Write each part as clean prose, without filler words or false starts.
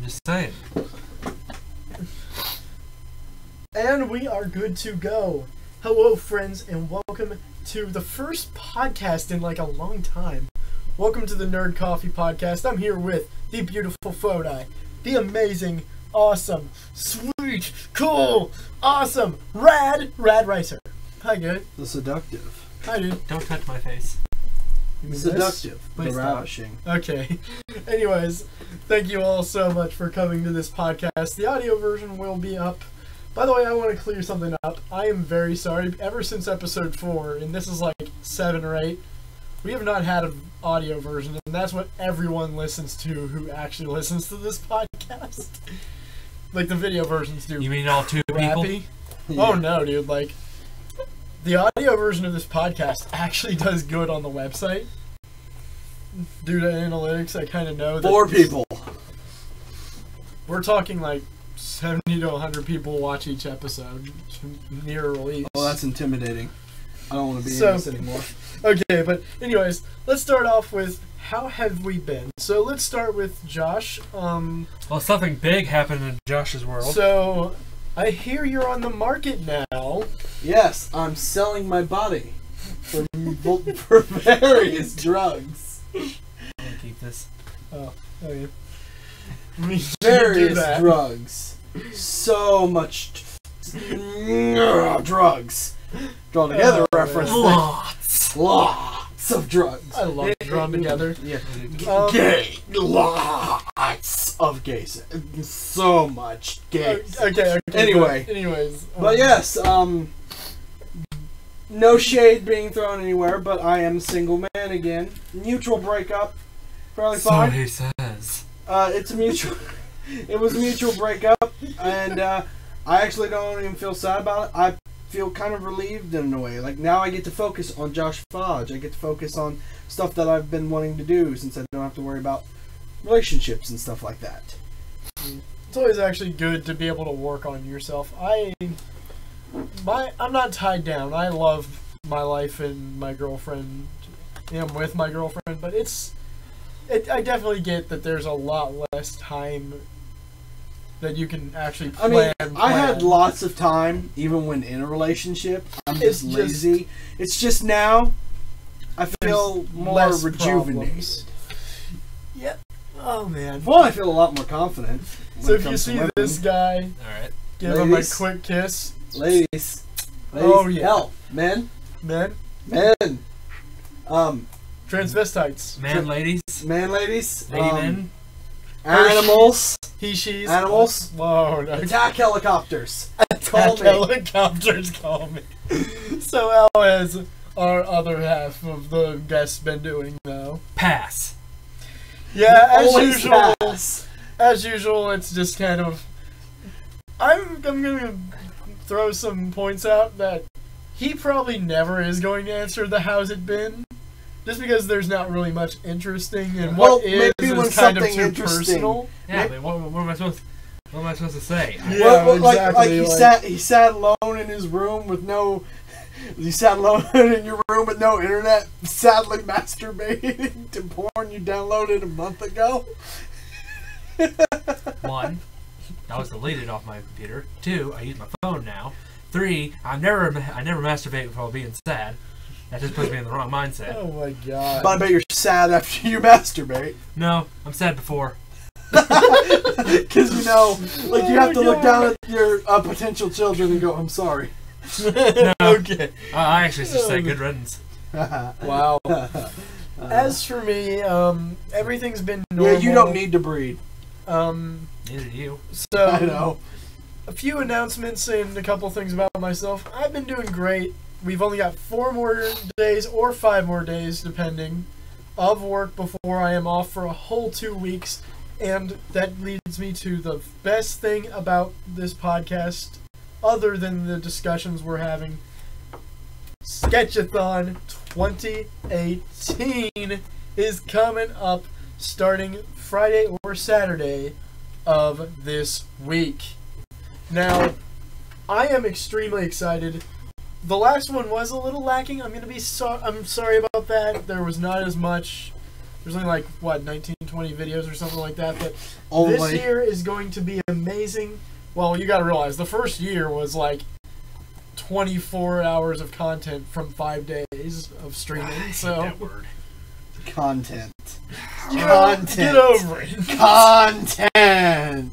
I'm just saying. And we are good to go. Hello, friends, and welcome to the first podcast in like a long time. Welcome to the Nerd Coffee Podcast. I'm here with the beautiful Fodi, the amazing, awesome, sweet, cool, awesome, rad Ricer. Hi, good. The seductive. Hi, dude. Don't touch my face. You mean Seductive. The Please stop. ravishing. this? Okay. Anyways, thank you all so much for coming to this podcast. The audio version will be up. By the way, I want to clear something up. I am very sorry. Ever since episode 4, and this is like 7 or 8, we have not had an audio version, and that's what everyone listens to who actually listens to this podcast. Like the video versions do. You mean all 2 people? Crappy. Oh no, dude! Like the audio version of this podcast actually does good on the website. Due to analytics, I kind of know that 4 people. we're talking like 70 to 100 people watch each episode near release. Oh, that's intimidating. I don't want to be So- in this anymore. Okay, but anyways, let's start off with how have we been? So let's start with Josh. Well, something big happened in Josh's world. So I hear you're on the market now. Yes, I'm selling my body for, for various drugs. I'm gonna keep this. Oh, okay. We should do Various that. drugs. So much drugs. Drawn together Oh, reference. man. Lots of drugs. I love drawn together. Yeah. Um, Lots of gay sex. So much gay sex. Okay. Anyway. Anyways. But yes, no shade being thrown anywhere, but I am a single man again. Mutual breakup. Fairly So fine. he says. It's a mutual. It was a mutual breakup, and I actually don't even feel sad about it. I feel kind of relieved in a way. Like now, I get to focus on Josh Fodge. I get to focus on stuff that I've been wanting to do since I don't have to worry about relationships and stuff like that. It's always actually good to be able to work on yourself. I'm not tied down. I love my life and my girlfriend. I'm with my girlfriend, but I definitely get that there's a lot less time that you can actually plan. I had lots of time, even when in a relationship. I'm It's just lazy. It's just now, I feel There's more less rejuvenated. problems. Yep. Oh man. Well, I feel a lot more confident. when So it if you comes to see women. this guy, Alright. give him a Ladies. quick kiss. Ladies. Oh, yeah. Hell, men. Men, transvestites, Man, ladies. Man, ladies. Lady men. Animals. he, she's, Animals. Whoa, no. Attack helicopters. Call me. Helicopters call me. So how has our other half of the guests been doing though? Pass. Yeah, as Always usual. pass. As usual, it's just kind of. I'm gonna throw some points out that he probably never is going to answer the how's it been, just because there's not really much interesting and Well, what is maybe when kind of something too interesting- personal. Yeah, but what am I supposed to say? Yeah, Well, like exactly, he like- he sat alone in his room with no. You sat alone in your room with no internet, sadly masturbating to porn you downloaded a month ago. 1, that was deleted off my computer. 2, I use my phone now. 3, I never masturbate while being sad. That just puts me in the wrong mindset. Oh my god. But I bet you're sad after you masturbate. No, I'm sad before. Because you know, like you Oh have to look God. down at your potential children and go, I'm sorry. No. Okay. I actually just say good riddance. Wow. As for me, everything's been normal. Yeah, you don't need to breed. Neither do you. So I know. a few announcements and a couple things about myself. I've been doing great. We've only got 4 more days or 5 more days, depending, of work before I am off for a whole 2 weeks. And that leads me to the best thing about this podcast, other than the discussions we're having. Sketchathon 2018 is coming up starting Friday or Saturday of this week. Now, I am extremely excited. The last one was a little lacking. I'm sorry about that. There was not as much There's only like, what, 19, 20 videos or something like that. But Only. this year is going to be amazing. Well, you gotta realize, the first year was like 24 hours of content from 5 days of streaming, so... That word. Content. Content. Get over it. Content.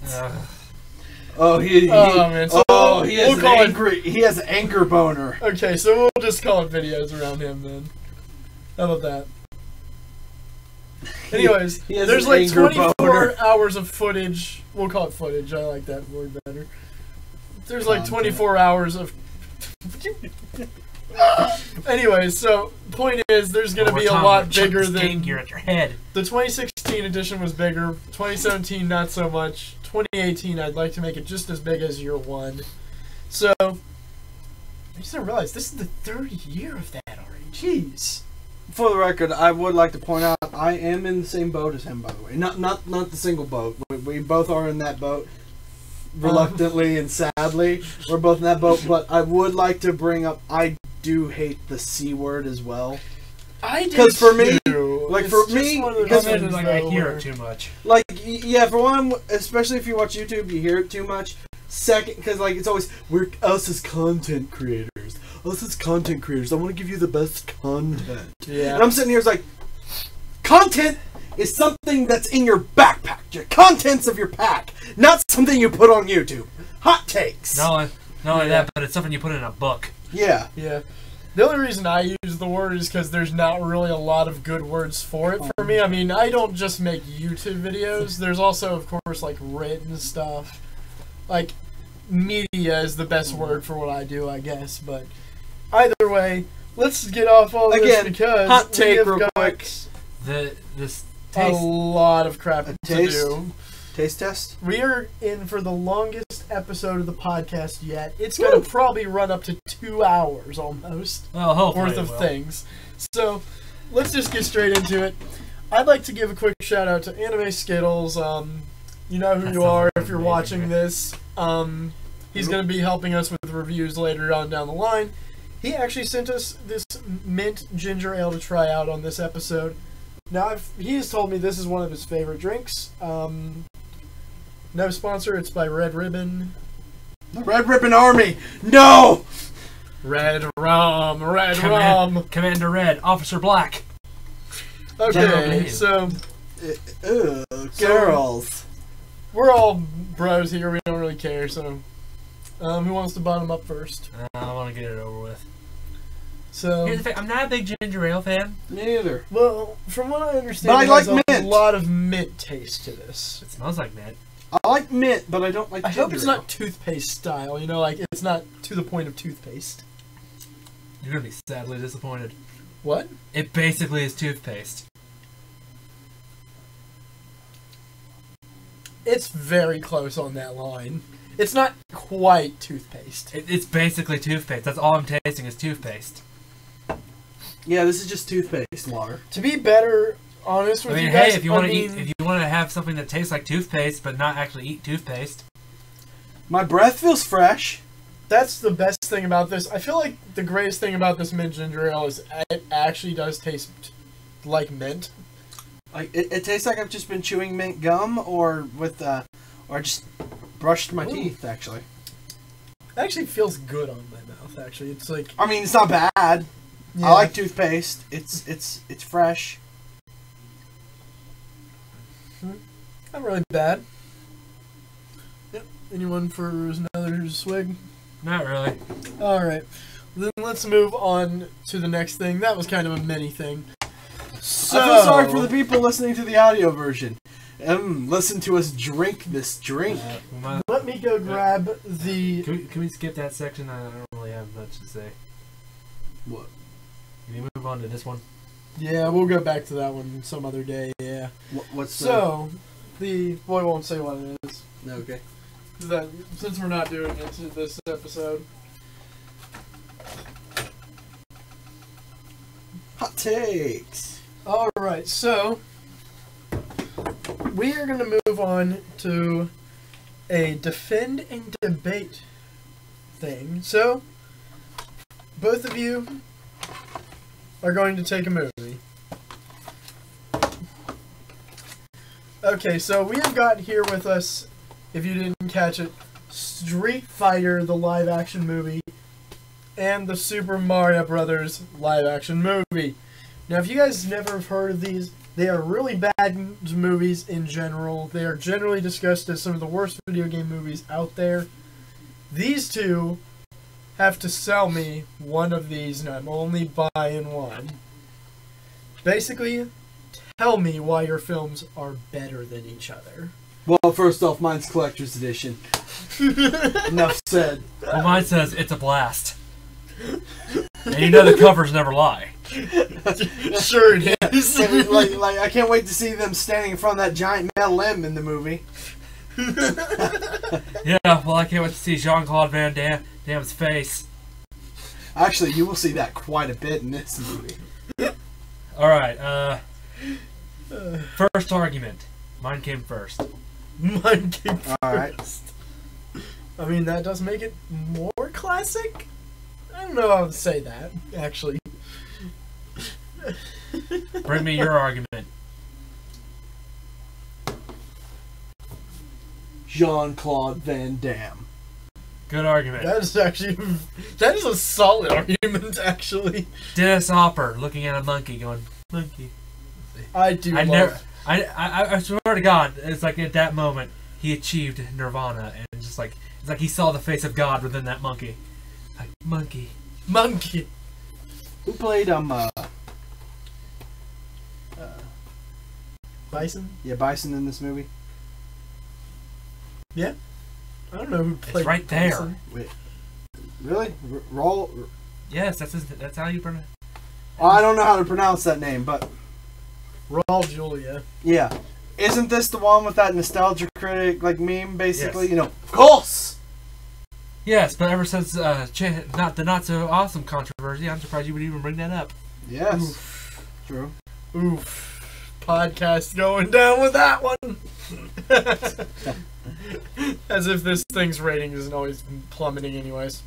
Oh, he man. So he has we'll call he has an anchor boner. Okay, so we'll just call it videos around him then. How about that? Anyways, He has there's an like anger 24 boner. hours of footage. We'll call it footage. I like that word better. There's like Content. 24 hours of... Anyways, so point is, there's going to be a lot bigger than... Gear at your head. The 2016 edition was bigger. 2017, not so much. 2018, I'd like to make it just as big as year one. So, I just didn't realize this is the third year of that already. Jeez. For the record, I would like to point out I am in the same boat as him. By the way, not the single boat. We both are in that boat. Reluctantly and sadly, we're both in that boat. But I would like to bring up, I do hate the C word as well. I do 'Cause for me, too. like, It's for just me, one of those because things Like, I though hear where- it too much. Like, yeah, for one, especially if you watch YouTube, you hear it too much. Second, because like it's always we're us as content creators. Us as content creators, I want to give you the best content. Yeah. And I'm sitting here, it's like, content is something that's in your backpack. Your contents of your pack, not something you put on YouTube. Hot takes. Not only that, but it's something you put in a book. Yeah. Yeah. The only reason I use the word is because there's not really a lot of good words for it for me. I mean, I don't just make YouTube videos. There's also, of course, like written stuff. Like, media is the best word for what I do, I guess. But either way, let's get off all this Again, because hot we take have real got quick. This a taste. lot of crap to taste? do. Taste test. We are in for the longest episode of the podcast yet. It's going to probably run up to 2 hours almost Well, hopefully worth it of will. things. So let's just get straight into it. I'd like to give a quick shout out to Anime Skittles. You know who That you sounds are like if you're amazing, watching right? this. He's going to be helping us with reviews later on down the line. He actually sent us this mint ginger ale to try out on this episode. Now, he has told me this is one of his favorite drinks. No sponsor, it's by Red Ribbon. The Red Ribbon Army. No. Red Rum. Commander Red, Officer Black. Okay, Blue. so Girls. we're all bros here. We don't really care. So, who wants to bottom up first? I want to get it over with. So, Here's the thing, I'm not a big ginger ale fan. Me either. well, from what I understand, But I there's like a mint. lot of mint taste to this. It smells like mint. I like mint, but I don't like. I hope it's ginger not toothpaste style. You know, like it's not to the point of toothpaste. You're gonna be sadly disappointed. What? It basically is toothpaste. It's very close on that line. It's not quite toothpaste. It's basically toothpaste. That's all I'm tasting is toothpaste. ale. Yeah, this is just toothpaste water. To be better honest with I mean, you guys, hey, if you want to eat, if you want to have something that tastes like toothpaste but not actually eat toothpaste, My breath feels fresh. that's the best thing about this. I feel like the greatest thing about this mint ginger ale is it actually does taste like mint. Like it tastes like I've just been chewing mint gum, or or just brushed my Ooh. teeth. Actually, It actually feels good on my mouth. Actually, it's like I mean it's not bad. yeah. I like toothpaste. It's fresh. Not really bad. Yep. Anyone for another swig? not really. All right. Then let's move on to the next thing. That was kind of a mini thing. So, I feel sorry for the people listening to the audio version. Listen to us drink this drink. let me go grab the. Can we skip that section? I don't really have much to say. What? Can you move on to this one? Yeah, we'll go back to that one some other day. Yeah. What's So, the boy won't say what it is. okay? That since we're not doing it to this episode. Hot takes. All right, so we are going to move on to a defend and debate thing. So, both of you are going to take a movie. Okay, so we have got here with us, if you didn't catch it, Street Fighter, the live-action movie, and the Super Mario Brothers live-action movie. Now, if you guys never have heard of these, they are really bad movies in general. They are generally discussed as some of the worst video game movies out there. These two have to sell me one of these, and I'm only buying one. Basically, tell me why your films are better than each other. Well, first off, mine's collector's edition. Enough said. Well, mine says it's a blast. And you know the covers never lie. Sure it is. like, I can't wait to see them standing in front of that giant metal M in the movie. Yeah, well, I can't wait to see Jean-Claude Van Damme's face. Actually, you will see that quite a bit in this movie. Alright, first argument. Mine came first. Mine came first. Alright. I mean, that does make it more classic? I don't know how to say that, actually. Bring me your argument. Jean-Claude Van Damme. Good argument. That is actually... That is a solid argument, actually. Dennis Hopper looking at a monkey going, monkey. I do I swear to God, it's like at that moment, he achieved nirvana, and just like, it's like he saw the face of God within that monkey. Like, monkey. Monkey. Who played, Bison? yeah, Bison in this movie? Yeah. I don't know who played right there. Bison. Wait. Really? Roll? Yes, that's how you pronounce. Oh, I don't know how to pronounce that name, but... Raul Julia. Yeah. Isn't this the one with that nostalgia critic, like, meme, basically? Yes. You know, of course! Yes, but ever since not the not so awesome controversy, I'm surprised you would even bring that up. Yes. Oof. True. Oof. Podcast going down with that one. As if this thing's rating isn't always plummeting anyways.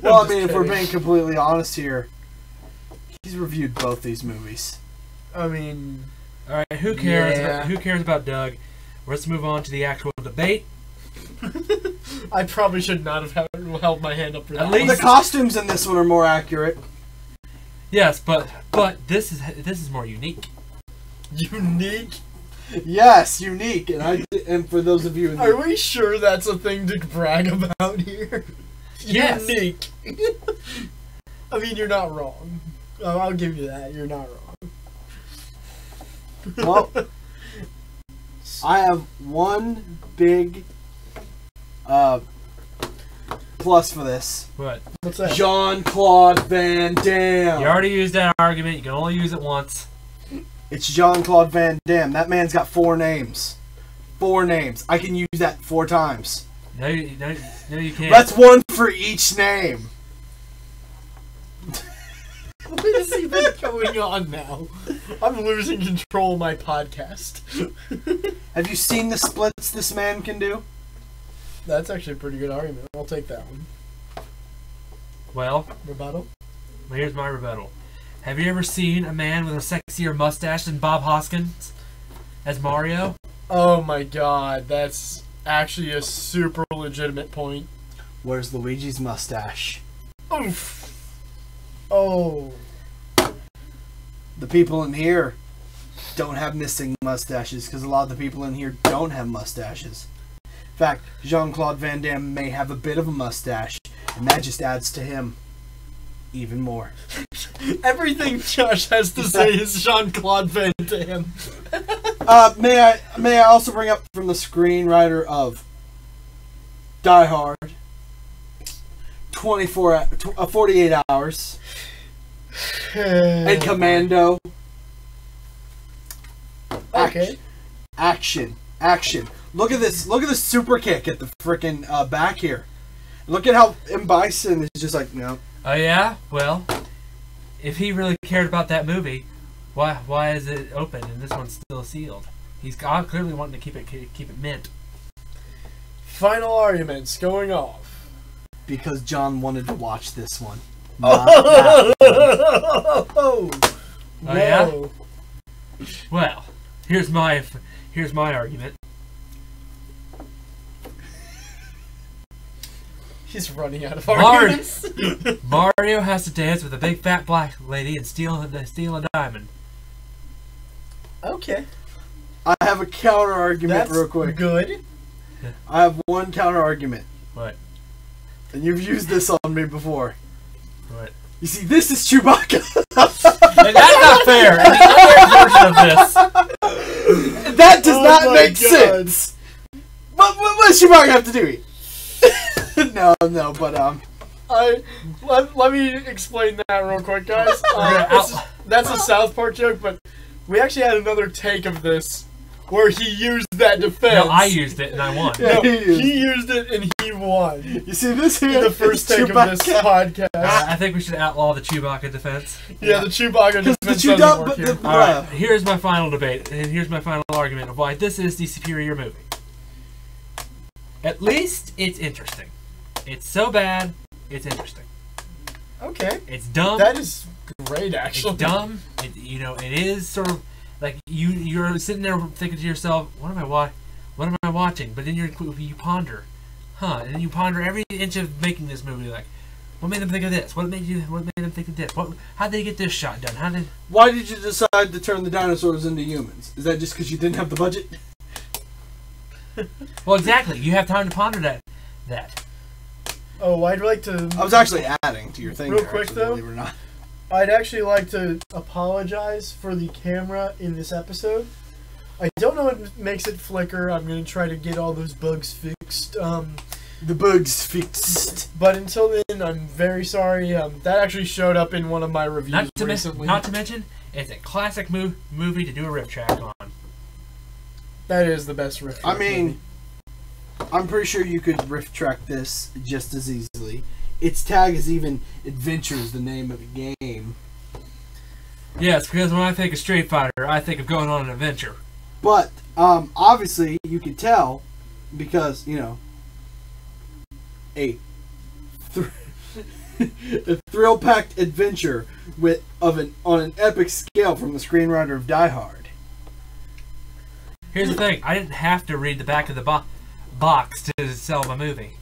Well, I mean, if we're being completely honest here, he's reviewed both these movies. I mean... Alright, who cares? Yeah. Who cares about Doug? Let's move on to the actual debate. I probably should not have held my hand up for that. At least- The costumes in this one are more accurate. Yes, but this is more unique. Unique? Yes, unique. And for those of you in Are we sure that's a thing to brag about here? Yes. Unique. I mean, you're not wrong. I'll give you that. You're not wrong. Well, I have one big plus for this. What? What's that? Jean-Claude Van Damme. You already used that argument. You can only use it once. It's Jean-Claude Van Damme. That man's got 4 names. 4 names. I can use that 4 times. No, you can't. That's 1 for each name. What is even going on now? I'm losing control of my podcast. Have you seen the splits this man can do? That's actually a pretty good argument. I'll take that one. Well, Rebuttal? here's my rebuttal. Have you ever seen a man with a sexier mustache than Bob Hoskins as Mario? Oh my god, that's actually a super legitimate point. Where's Luigi's mustache? Oof. Oh. The people in here don't have missing mustaches because a lot of the people in here don't have mustaches. In fact, Jean-Claude Van Damme may have a bit of a mustache, and that just adds to him even more. Everything Josh has to say is Jean-Claude Van Damme. May I also bring up from the screenwriter of Die Hard, 48 Hours, and Commando. Okay. Action. Look at this. Look at the super kick at the frickin' back here. Look at how M. Bison is just like, no. Oh yeah? Well, if he really cared about that movie, why is it open and this one's still sealed? He's clearly wanting to keep it mint. Final arguments going off. Because John wanted to watch this one. Oh, Oh yeah? Well, here's my Here's my argument. He's running out of Mar- arguments. Mario has to dance with a big fat black lady and steal a diamond. Okay. I have a counter argument That's real quick. good. I have one counter argument. What? And you've used this on me before. What? You see, this is Chewbacca. And that's not fair. And the other version of this. That does Oh not my make God. sense. What does Chewbacca have to do? No, but Let me explain that real quick, guys. Yeah, That's a South Park joke, but we actually had another take of this where he used that defense. No, I used it and I won. Yeah. No, he used it and he won. you see this here? The first is take of this podcast. I think we should outlaw the Chewbacca defense. Yeah, the Chewbacca Because defense the doesn't work Chewbacca, here. Alright, here's my final debate, and here's my final argument of why this is the superior movie. At least it's interesting. It's so bad, it's interesting. Okay. It's dumb. That is great, actually. It's dumb. It is sort of like you're sitting there thinking to yourself, what am I watching? But then you ponder, and then you ponder every inch of making this movie. Like, what made them think of this? What made them think of this? How'd they get this shot done? Why did you decide to turn the dinosaurs into humans? Is that just because you didn't have the budget? Well, exactly. You have time to ponder that. Oh, I'd like to. I was actually adding to your thing. Real there, quick, actually, though. believe it or not. I'd actually like to apologize for the camera in this episode. I don't know what makes it flicker. I'm going to try to get all those bugs fixed. The bugs fixed. But until then, I'm very sorry. That actually showed up in one of my reviews recently. Not to mention, it's a classic movie to do a riff track on. That is the best riff. I track mean, movie. I'm pretty sure you could riff track this just as easily. Its tag is even Adventure is the name of the game. Yes, because when I think of Street Fighter, I think of going on an adventure. But, obviously, you can tell because, a thrill-packed adventure on an epic scale from the screenwriter of Die Hard. Here's the thing. I didn't have to read the back of the box to sell my movie.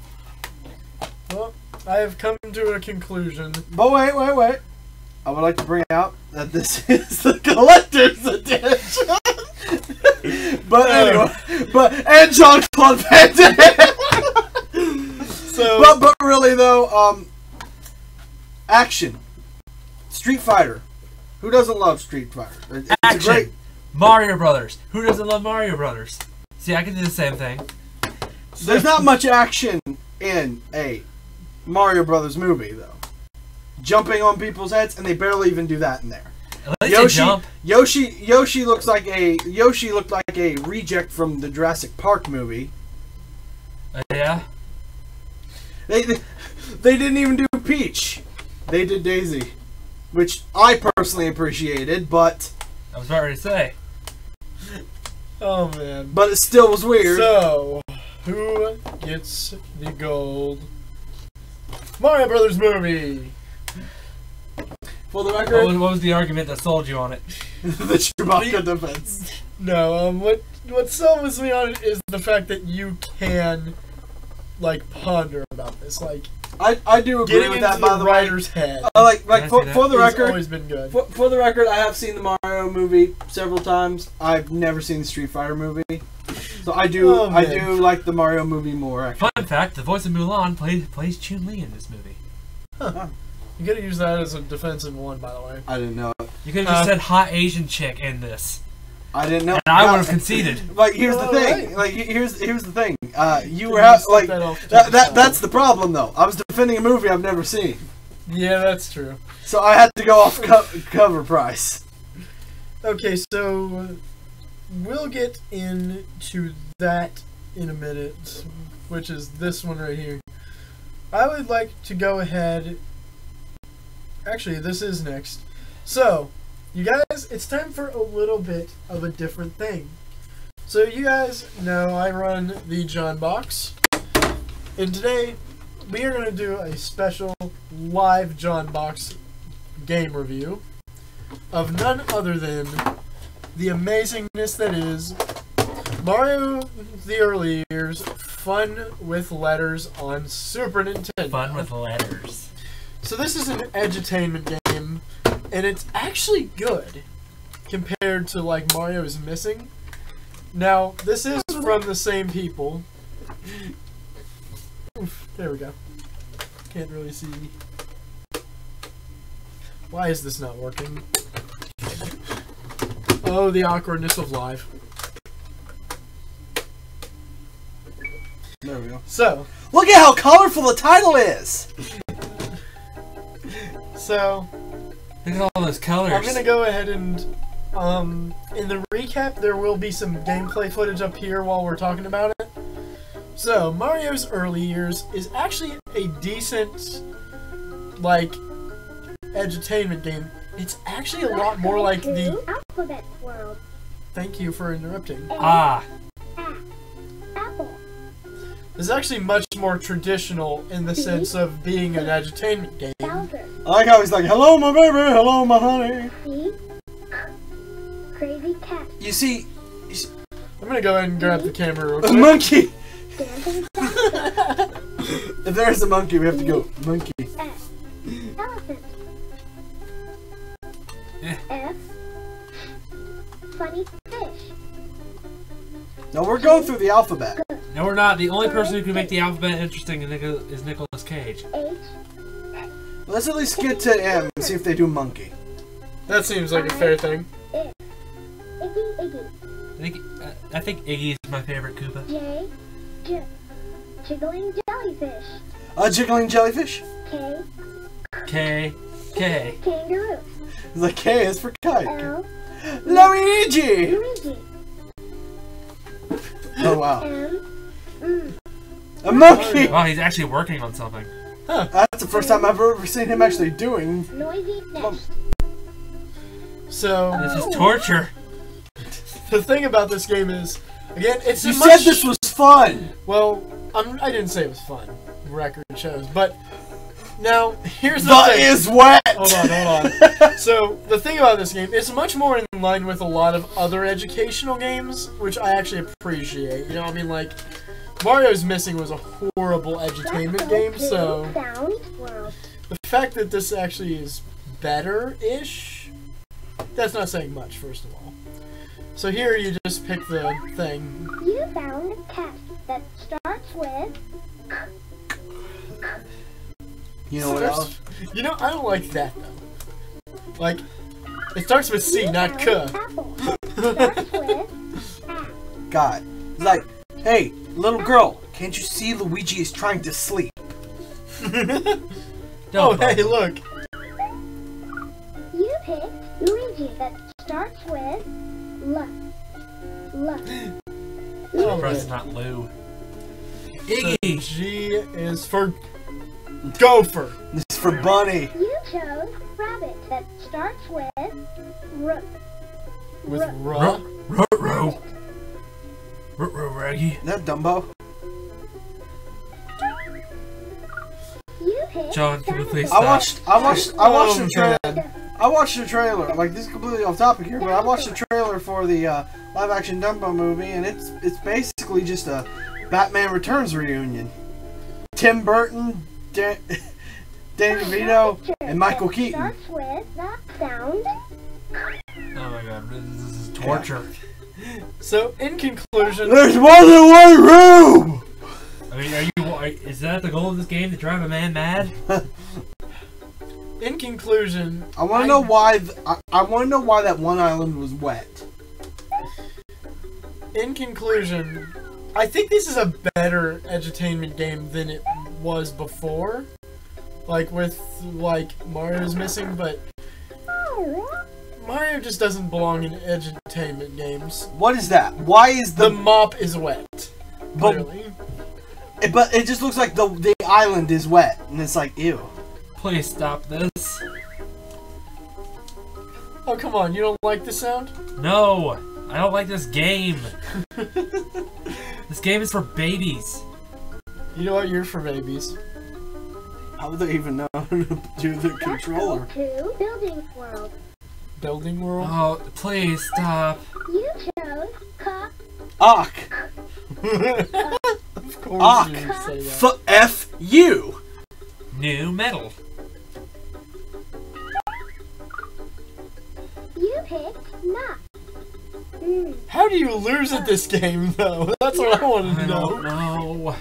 Well, I have come to a conclusion. But wait. I would like to bring out that this is the collector's edition. But anyway, and Jean-Claude Van Damme. So, but really though, action, Street Fighter. Who doesn't love Street Fighter? It's Action. a great. Mario Brothers. Who doesn't love Mario Brothers? See, I can do the same thing. There's not much action in a Mario Brothers movie though. Jumping on people's heads, and they barely even do that in there. At least they jump. Yoshi looked like a reject from the Jurassic Park movie. Yeah. They didn't even do Peach. They did Daisy, which I personally appreciated, but I was about ready to say. oh man. it still was weird. So, who gets the gold? Mario Brothers movie. For the record, What was the argument that sold you on it? the Chewbacca defense. No, what sells me on it is the fact that you can, ponder about this. I do agree Getting with into that. By the the way, writer's head. for the has record, always been good. For the record, I have seen the Mario movie several times. I've never seen the Street Fighter movie, so I do like the Mario movie more. Actually. Fun fact: the voice of Mulan plays Chun-Li in this movie. Huh. You could have used that as a defensive one, by the way. I didn't know. You could have just said hot Asian chick in this, I didn't know. and I would have conceded. Like here's the thing. Alright. Like here's the thing. You Can were you out, step like that off to the side? that's the problem though. I was defending a movie I've never seen, Yeah, that's true. so I had to go off cover price. Okay, so we'll get into that in a minute, which is this one right here. I would like to go ahead. Actually, this is next. So, you guys, it's time for a little bit of a different thing. So, you guys know I run the John Box, and today we are going to do a special live John Box game review of none other than the amazingness that is Mario the Early Years, Fun with Letters on Super Nintendo. Fun with letters. So this is an edutainment game, and it's actually good compared to like Mario is Missing. Now, this is from the same people. Oof, there we go. Can't really see. Why is this not working? Oh, the awkwardness of live. There we go. So, Look at how colorful the title is! so Look at all those colors. I'm gonna go ahead and, in the recap, there will be some gameplay footage up here while we're talking about it. So, Mario's Early Years is actually a decent, like, edutainment game. It's actually a lot more like the... Alphabet World. Thank you for interrupting. Ah. Apple. It's actually much more traditional in the sense of being an edutainment game. Bowser. I like how he's like, hello my baby, hello my honey. C. Crazy Cat. You see, I'm gonna go ahead and grab the camera real a quick. monkey! Dancing Dinosaur. If there's a monkey, we have to go, monkey. S. Elephant. Eh. F. Funny Fish. No, we're going through the alphabet. No, we're not. The only person who can make the alphabet interesting is Nicolas Cage. H. Let's at least get to M and see if they do monkey. That seems like a fair thing. I. Iggy. I think Iggy's my favorite Koopa. J. J. Jiggling Jellyfish. A jiggling jellyfish? K. K. Kangaroo. The K is for kite. L. Luigi! Luigi. Oh wow. M. A monkey! Wow, he's actually working on something. That's the first time I've ever seen him actually doing. Noisy Nest. So, This is torture. the thing about this game is, again, it's You a said much... this was fun! Well, I didn't say it was fun. Record shows, but now here's the The thing. is wet! Hold on. So the thing about this game, it's much more in line with a lot of other educational games, which I actually appreciate. You know, I mean, like Mario's Missing was a horrible edutainment game, so Sound World. the fact that this actually is better-ish, that's not saying much. First of all, so here you just pick the thing. You found a cat that starts with You know what else? You know, I don't like that though. Like, it starts with C, not K. Apple. Starts with A. God. He's like, hey, little girl, can't you see Luigi is trying to sleep? Oh, hey, look. You picked Luigi that starts with L. L. Oh, For us, man. not Lou. The Iggy. G is for gopher. This is for Bunny. You chose Rabbit that starts with R. With R. R. Ruggy. Is that Dumbo? You picked John, can we please I stop? watched Oh, the trailer. man. I watched the trailer. Like, this is completely off topic here, but I watched the trailer for the live-action Dumbo movie, and it's basically just a Batman Returns reunion. Tim Burton, Danny DeVito, and Michael Keaton. Starts with the sound. Oh my god, this is torture. So, in conclusion, There's more than one room. I mean, is that the goal of this game, to drive a man mad? in conclusion, I want to know why. I want to know why that one island was wet. In conclusion, I think this is a better edutainment game than it was before. Like with Mario's Missing, but Mario just doesn't belong in edutainment games. What is that? Why is The the mop is wet. but, Clearly. but it just looks like the island is wet, and it's like ew. Please stop this. Oh, come on, you don't like the sound? No, I don't like this game. This game is for babies. You know what? You're for babies. How would they even know how to do the Let's controller? go to Building World. Building World? Oh, please stop. You chose K. Ock. Of course Ock. you would say that. F-U. New metal. You picked nut. How do you lose at this game, though? That's what I want to I don't know. know.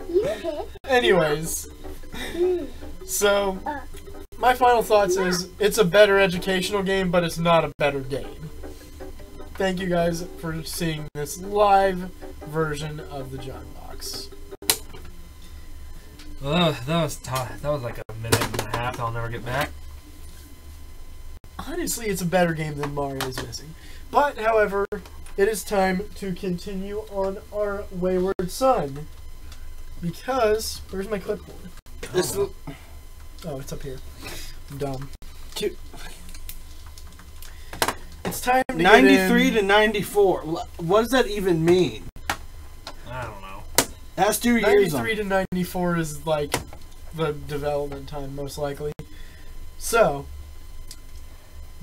You picked Anyways, so my final thoughts is it's a better educational game, but it's not a better game. Thank you guys for seeing this live version of the John Box. Well, that was like a minute and a half I'll never get back. Honestly, it's a better game than Mario's Missing. But, however, it is time to continue on our Wayward Son. Because, where's my clipboard? This Oh, it's up here. I'm dumb. It's time to 93 get to 94. What does that even mean? I don't know. That's 2 years on 93 to 94 is like the development time, most likely. So,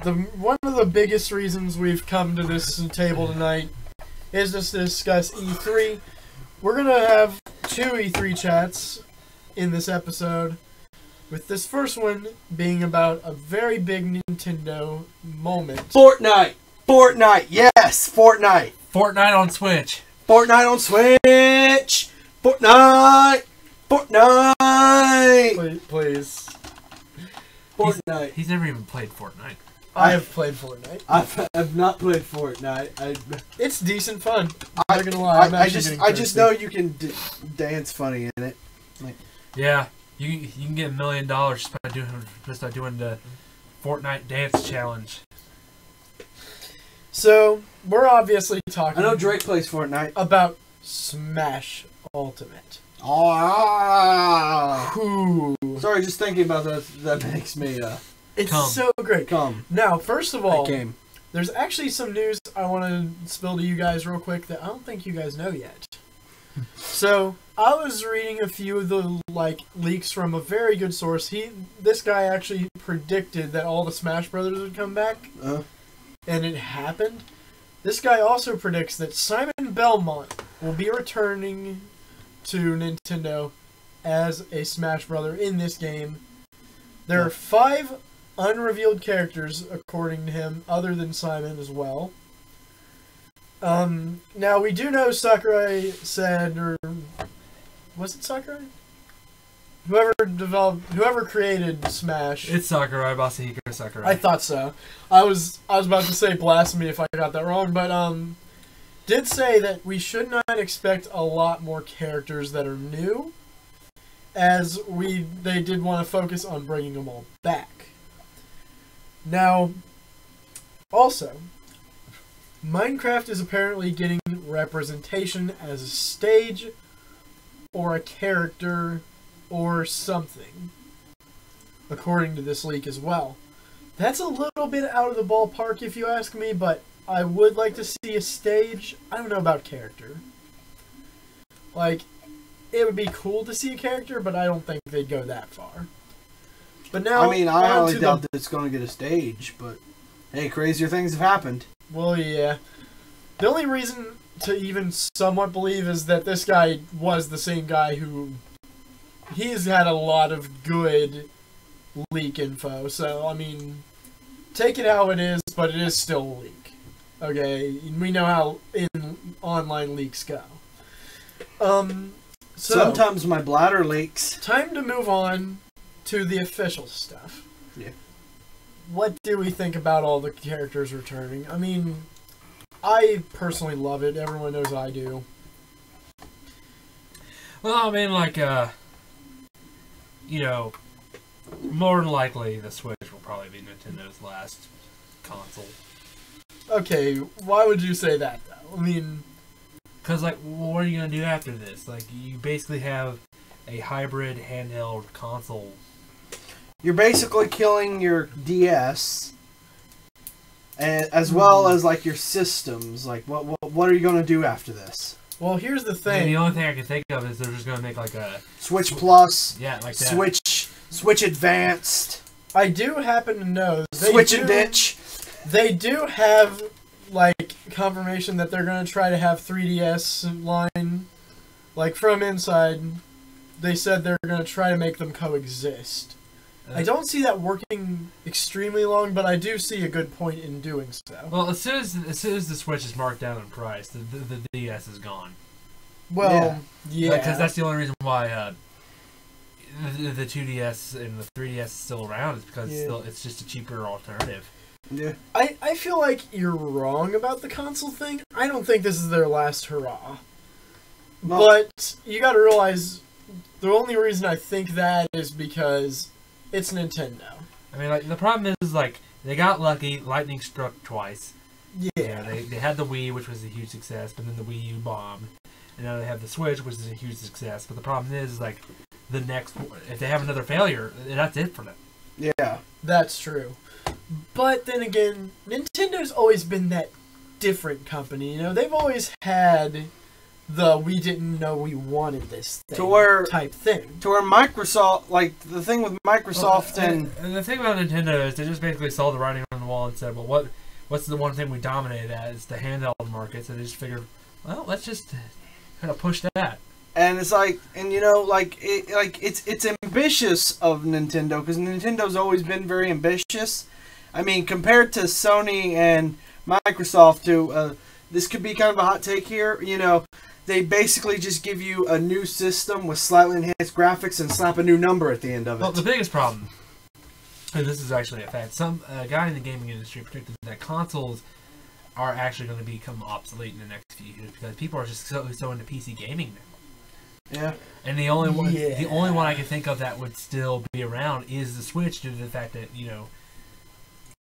one of the biggest reasons we've come to this table tonight is just to discuss E3. We're going to have 2 E3 chats in this episode, with this first one being about a very big Nintendo moment. Fortnite. Yes, Fortnite. Fortnite on Switch. Fortnite on Switch. Fortnite. Please. Fortnite. He's never even played Fortnite. I have played Fortnite. I've not played Fortnite. It's decent fun. I'm not gonna lie. I'm I actually just getting thirsty. know you can dance funny in it. Yeah, you can get $1 million just by doing the Fortnite dance challenge. So, we're obviously talking I know Drake plays Fortnite. about Smash Ultimate. Oh, Ooh. sorry, just thinking about that. That makes me It's Come. so great. come. Now, first of all, That game. there's actually some news I want to spill to you guys real quick that I don't think you guys know yet. So, I was reading a few of the leaks from a very good source. This guy actually predicted that all the Smash Brothers would come back, and it happened. This guy also predicts that Simon Belmont will be returning to Nintendo as a Smash Brother in this game. There are 5 unrevealed characters, according to him, other than Simon as well. Now, we do know Sakurai said, or was it Sakurai? Whoever created Smash. It's Sakurai, Masahiko Sakurai. I thought so. I was about to say blasphemy if I got that wrong, but did say that we should not expect a lot more characters that are new, as they did want to focus on bringing them all back. Now, also, Minecraft is apparently getting representation as a stage or a character or something, according to this leak as well. That's a little bit out of the ballpark if you ask me, but I would like to see a stage. I don't know about character. It would be cool to see a character, but I don't think they'd go that far. But now, I mean, I on highly to doubt that it's going to get a stage, but hey, crazier things have happened. Well, yeah. The only reason to even somewhat believe is that this guy was the same guy who... He's had a lot of good leak info, so, I mean, take it how it is, but it is still a leak. Okay? We know how online leaks go. So, Sometimes my bladder leaks. time to move on to the official stuff. Yeah. What do we think about all the characters returning? I mean, I personally love it. Everyone knows I do. Well, I mean, more than likely the Switch will probably be Nintendo's last console. Okay, why would you say that, though? I mean... Because, what are you going to do after this? You basically have a hybrid handheld console. You're basically killing your DS, and as well as your systems. What are you going to do after this? Well, here's the And thing. the only thing I can think of is they're just going to make a... Switch Plus, Yeah, like that. Switch Advanced, I do happen to know... Switch and Ditch. They do have, confirmation that they're going to try to have 3DS line. Like, from inside, they said they're going to try to make them coexist. I don't see that working extremely long, but I do see a good point in doing so. Well, as soon as the Switch is marked down in price, the DS is gone. Well, yeah. Because that's the only reason why the 2DS and the 3DS is still around, is because it's just a cheaper alternative. Yeah. I feel like you're wrong about the console thing. I don't think this is their last hurrah. Well, But you gotta realize, the only reason I think that is because it's Nintendo. I mean, like, the problem is, like, they got lucky, lightning struck twice. Yeah. They had the Wii, which was a huge success, but then the Wii U bombed. And now they have the Switch, which is a huge success. But the problem is like, the next, if they have another failure, that's it for them. Yeah. That's true. But then again, Nintendo's always been that different company. You know, they've always had the "we didn't know we wanted this thing" type thing. To where Microsoft, like, the thing with Microsoft and the thing about Nintendo is they just basically saw the writing on the wall and said, well, what's the one thing we dominated at? It's the handheld market. So they just figured, well, let's just kind of push that. And it's like, and you know, like it's ambitious of Nintendo, because Nintendo's always been very ambitious. I mean, compared to Sony and Microsoft, this could be kind of a hot take here. You know, they basically just give you a new system with slightly enhanced graphics and slap a new number at the end of it. Well, the biggest problem, and this is actually a fact, some guy in the gaming industry predicted that consoles are actually going to become obsolete in the next few years because people are just so into PC gaming now. Yeah. And the only one I can think of that would still be around is the Switch, due to the fact that, you know,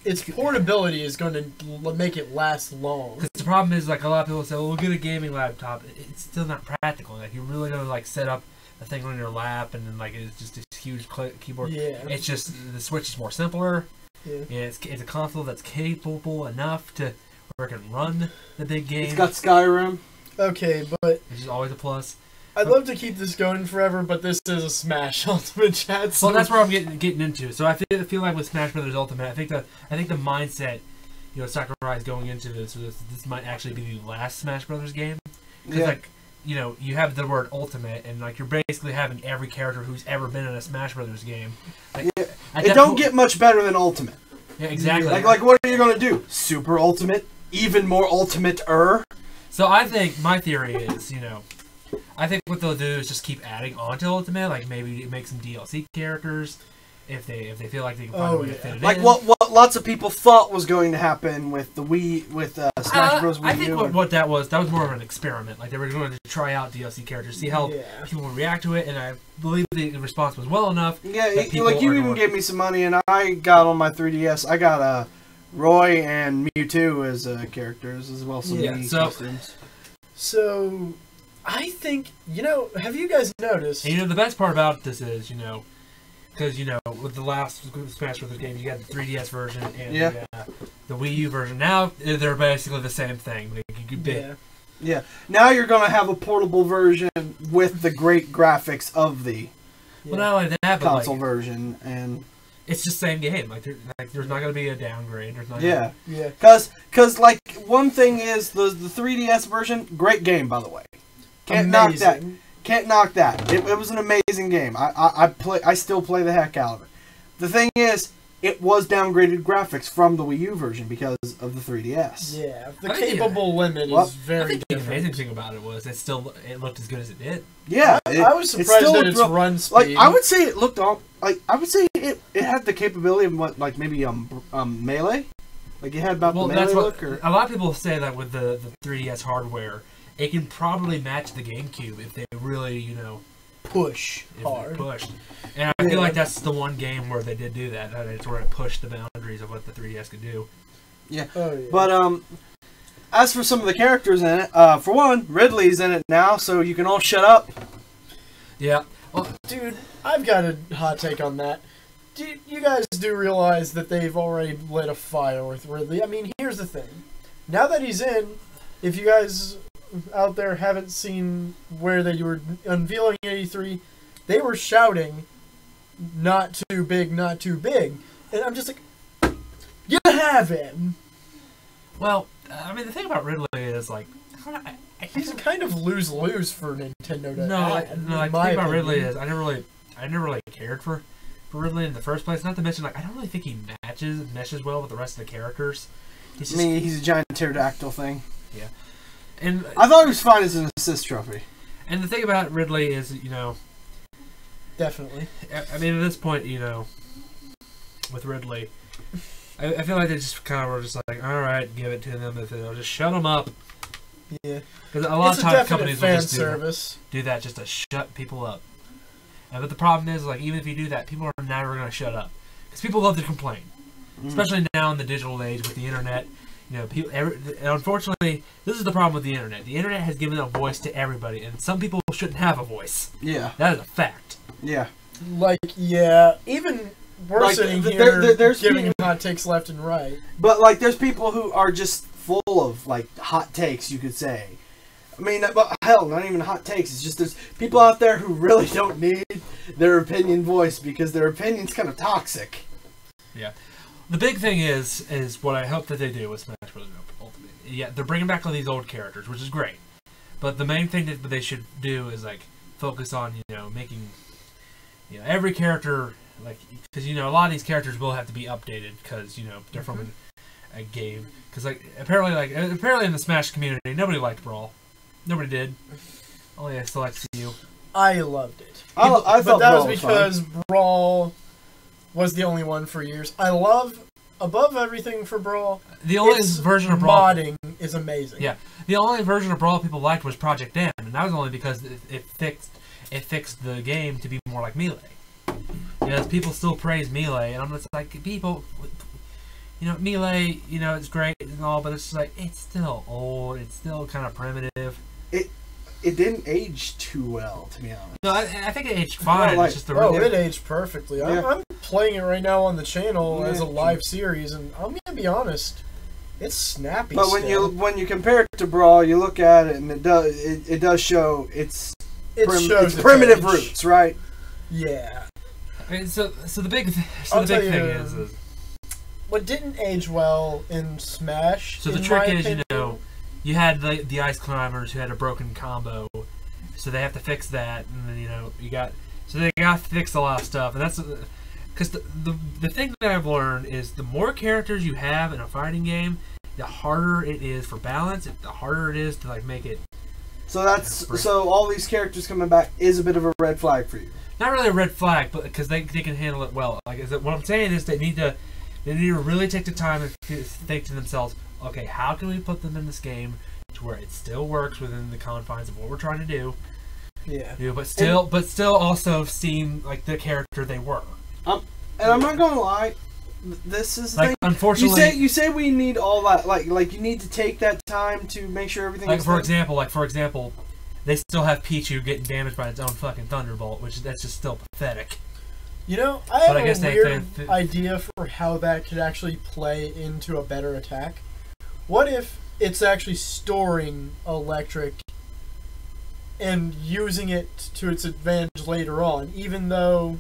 its portability is going to make it last long. Because the problem is, like, a lot of people say, well, we'll get a gaming laptop. It's still not practical. Like, you're really going to, like, set up a thing on your lap, and then, like, it's just a huge keyboard. Yeah. It's just, the Switch is more simpler. Yeah. It's a console that's capable enough to where it can run the big games. It's got Skyrim. Okay, but Which is always a plus. I'd love to keep this going forever, but this is a Smash Ultimate chat. So Well, that's where I'm getting into. So I feel like with Smash Brothers Ultimate, I think the mindset, you know, Sakurai is going into this. So this might actually be the last Smash Brothers game. Because like, you know, you have the word Ultimate, and like you're basically having every character who's ever been in a Smash Brothers game. Like, it don't get much better than Ultimate. Yeah, exactly. Like what are you gonna do? Super Ultimate? Even more Ultimate-er? So I think my theory is, you know, I think what they'll do is just keep adding on to Ultimate, like maybe make some DLC characters if they feel like they can find a way to fit it like in. what lots of people thought was going to happen with the Wii, with Smash Bros. Wii I think U. what that was more of an experiment. Like they were going to try out DLC characters, see how people would react to it, and I believe the response was well enough. Yeah, like you even gave me some money, and I got on my 3DS. I got Roy and Mewtwo as characters, as well as some Mii costumes. So, I think, you know, have you guys noticed? And, you know, the best part about this is, you know, because, you know, with the last Smash Bros. Game, you got the 3DS version and the Wii U version. Now, they're basically the same thing. Yeah. Now you're going to have a portable version with the great graphics of the well, not only that, but console version, and it's just the same game. Like there's not going to be a downgrade. There's not Because like one thing is the 3DS version, great game by the way. Can't knock that. Can't knock that. It was an amazing game. I still play the heck out of it. The thing is, it was downgraded graphics from the Wii U version because of the 3DS. Yeah, the capable limit is very different. The amazing thing about it was it looked as good as it did. Yeah, I was surprised at its run speed. Like I would say it looked I would say it had the capability of what, like maybe Melee. Like it had about the Melee look. Or? A lot of people say that with the 3DS hardware, it can probably match the GameCube if they really, you know, push hard. Pushed. And I feel like that's the one game where they did do that. It's where it pushed the boundaries of what the 3DS could do. Yeah. But as for some of the characters in it, for one, Ridley's in it now, so you can all shut up. Yeah. Well, dude, I've got a hot take on that. You guys do realize that they've already lit a fire with Ridley? I mean, here's the thing. Now that he's in, if you guys out there haven't seen where they were unveiling at E3, they were shouting, "Not too big, not too big," and I'm just like, "You have him." Well, I mean, the thing about Ridley is like, He's kind of lose-lose for Nintendo. no, like the thing about Ridley is I never really cared for Ridley in the first place. Not to mention, like, I don't really think he meshes well with the rest of the characters. I mean, he's a giant pterodactyl thing. Yeah, and I thought he was fine as an assist trophy. And the thing about Ridley is, you know, definitely. I mean, at this point, you know, with Ridley, I feel like they just kind of were just like, all right, give it to them. If they'll just shut them up. Yeah. Because a lot of times companies will just service. do that just to shut people up. But the problem is, like, even if you do that, people are never going to shut up. Because people love to complain. Especially now in the digital age with the internet. You know, people. Unfortunately, this is the problem with the internet. The internet has given a voice to everybody, and some people shouldn't have a voice. Yeah. That is a fact. Yeah. Like, yeah, even we're like, sitting here there's giving him hot takes left and right. But, like, there's people who are just full of, like, hot takes, you could say. I mean, but hell, not even hot takes. It's just there's people out there who really don't need their opinion voiced because their opinion's kind of toxic. Yeah. The big thing is what I hope that they do with Smash Bros. Ultimate. Yeah, they're bringing back all these old characters, which is great. But the main thing that they should do is, like, focus on, you know, making, you know, every character, like, because, you know, a lot of these characters will have to be updated because, you know, they're from a game. Because, like, apparently in the Smash community, nobody liked Brawl. Nobody did. Only a select few. I loved it. I but thought that Brawl was because Brawl was the only one for years. I love, above everything for Brawl, the only version of Brawl modding is amazing. Yeah, the only version of Brawl people liked was Project M, and that was only because it fixed the game to be more like Melee. Because people still praise Melee, and I'm just like, people, you know, Melee, you know, it's great and all, but it's just like, it's still old, it's still kind of primitive. It didn't age too well, to be honest. No, I think it aged fine. like, it's just the it aged perfectly. Yeah. I'm playing it right now on the channel as a live series, and I'm gonna be honest, it's snappy. But when you compare it to Brawl, you look at it and it does show its primitive roots, right? Yeah. I mean, so the big thing is what didn't age well in Smash. So the trick is, you know, you had the ice climbers who had a broken combo, so they have to fix that, and then, you know, they got to fix a lot of stuff, and that's because the thing that I've learned is the more characters you have in a fighting game, the harder it is for balance, the harder it is to, like, make it. So all these characters coming back is a bit of a red flag for you. Not really a red flag, but because they can handle it well. Like, what I'm saying is they need to really take the time and think to themselves, okay, how can we put them in this game to where it still works within the confines of what we're trying to do? Yeah. You know, but still also seem like the character they were. And I'm not gonna lie, this is like, thing. Unfortunately, you say we need all that, like you need to take that time to make sure everything. Like for example, they still have Pichu getting damaged by its own fucking Thunderbolt, that's just still pathetic. You know, I have a weird idea for how that could actually play into a better attack. What if it's actually storing electric and using it to its advantage later on, even though,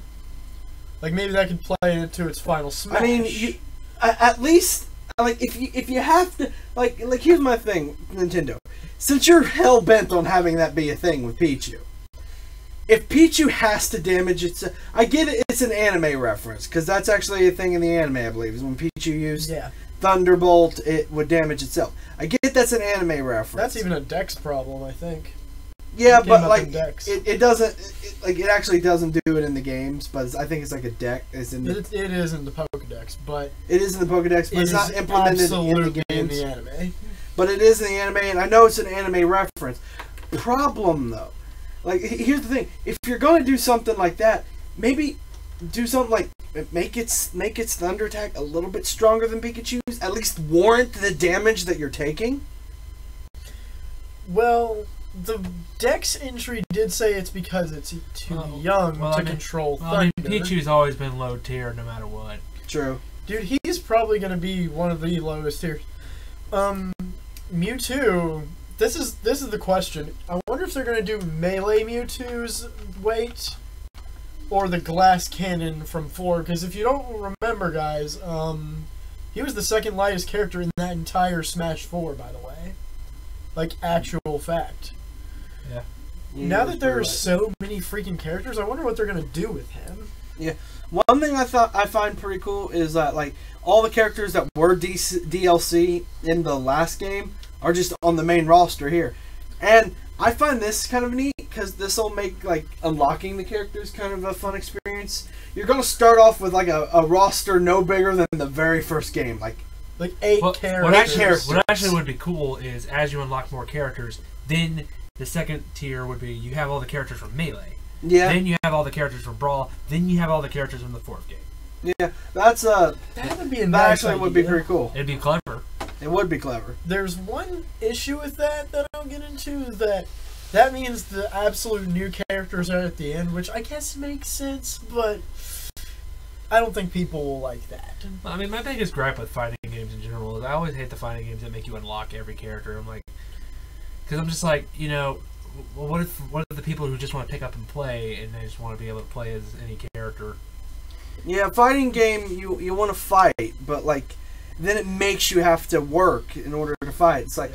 like, maybe that could play into its final smash? I mean, at least, like, if you have to, like here's my thing, Nintendo. Since you're hell bent on having that be a thing with Pichu, if Pichu has to damage itself, I get it. It's an anime reference because that's actually a thing in the anime, I believe, is when Pichu used Thunderbolt, it would damage itself. I get that's an anime reference. That's even a Dex problem, I think. Yeah, but like it doesn't, it actually doesn't do it in the games, but I think it's like a deck. It is in the Pokédex, but it is in the Pokédex, but it's not implemented in the games. In the anime. But it is in the anime, and I know it's an anime reference. Problem though, like here's the thing: if you're going to do something like that, maybe do something like make its thunder attack a little bit stronger than Pikachu's. At least warrant the damage that you're taking. Well, the Dex entry did say it's because it's too young to control thunder. I mean, Pichu's always been low tier no matter what. True. Dude, he's probably going to be one of the lowest tiers. Mewtwo, this is the question. I wonder if they're going to do Melee Mewtwo's weight or the Glass Cannon from 4, because if you don't remember, guys, He was the second lightest character in that entire Smash 4, by the way. Like, actual fact. Yeah. Now that there are so many freaking characters, I wonder what they're going to do with him. Yeah. One thing I find pretty cool is that, like, all the characters that were DLC in the last game are just on the main roster here. And I find this kind of neat because this will make, like, unlocking the characters kind of a fun experience. You're going to start off with, like, a roster no bigger than the very first game. Like 8 characters. What actually would be cool is as you unlock more characters, then the second tier would be you have all the characters from Melee. Yeah. Then you have all the characters from Brawl. Then you have all the characters from the fourth game. Yeah, that's that would be a nice that actually would be idea. pretty cool. It'd be clever. It would be clever. There's one issue with that I'll get into, that means the absolute new characters are at the end, which I guess makes sense, but I don't think people will like that. I mean, my biggest gripe with fighting games in general is I always hate the fighting games that make you unlock every character. I'm like, because I'm just like, you know, well, what if the people who just want to pick up and play and they just want to be able to play as any character? Yeah, fighting game, you want to fight, but, like, then it makes you have to work in order to fight. It's like,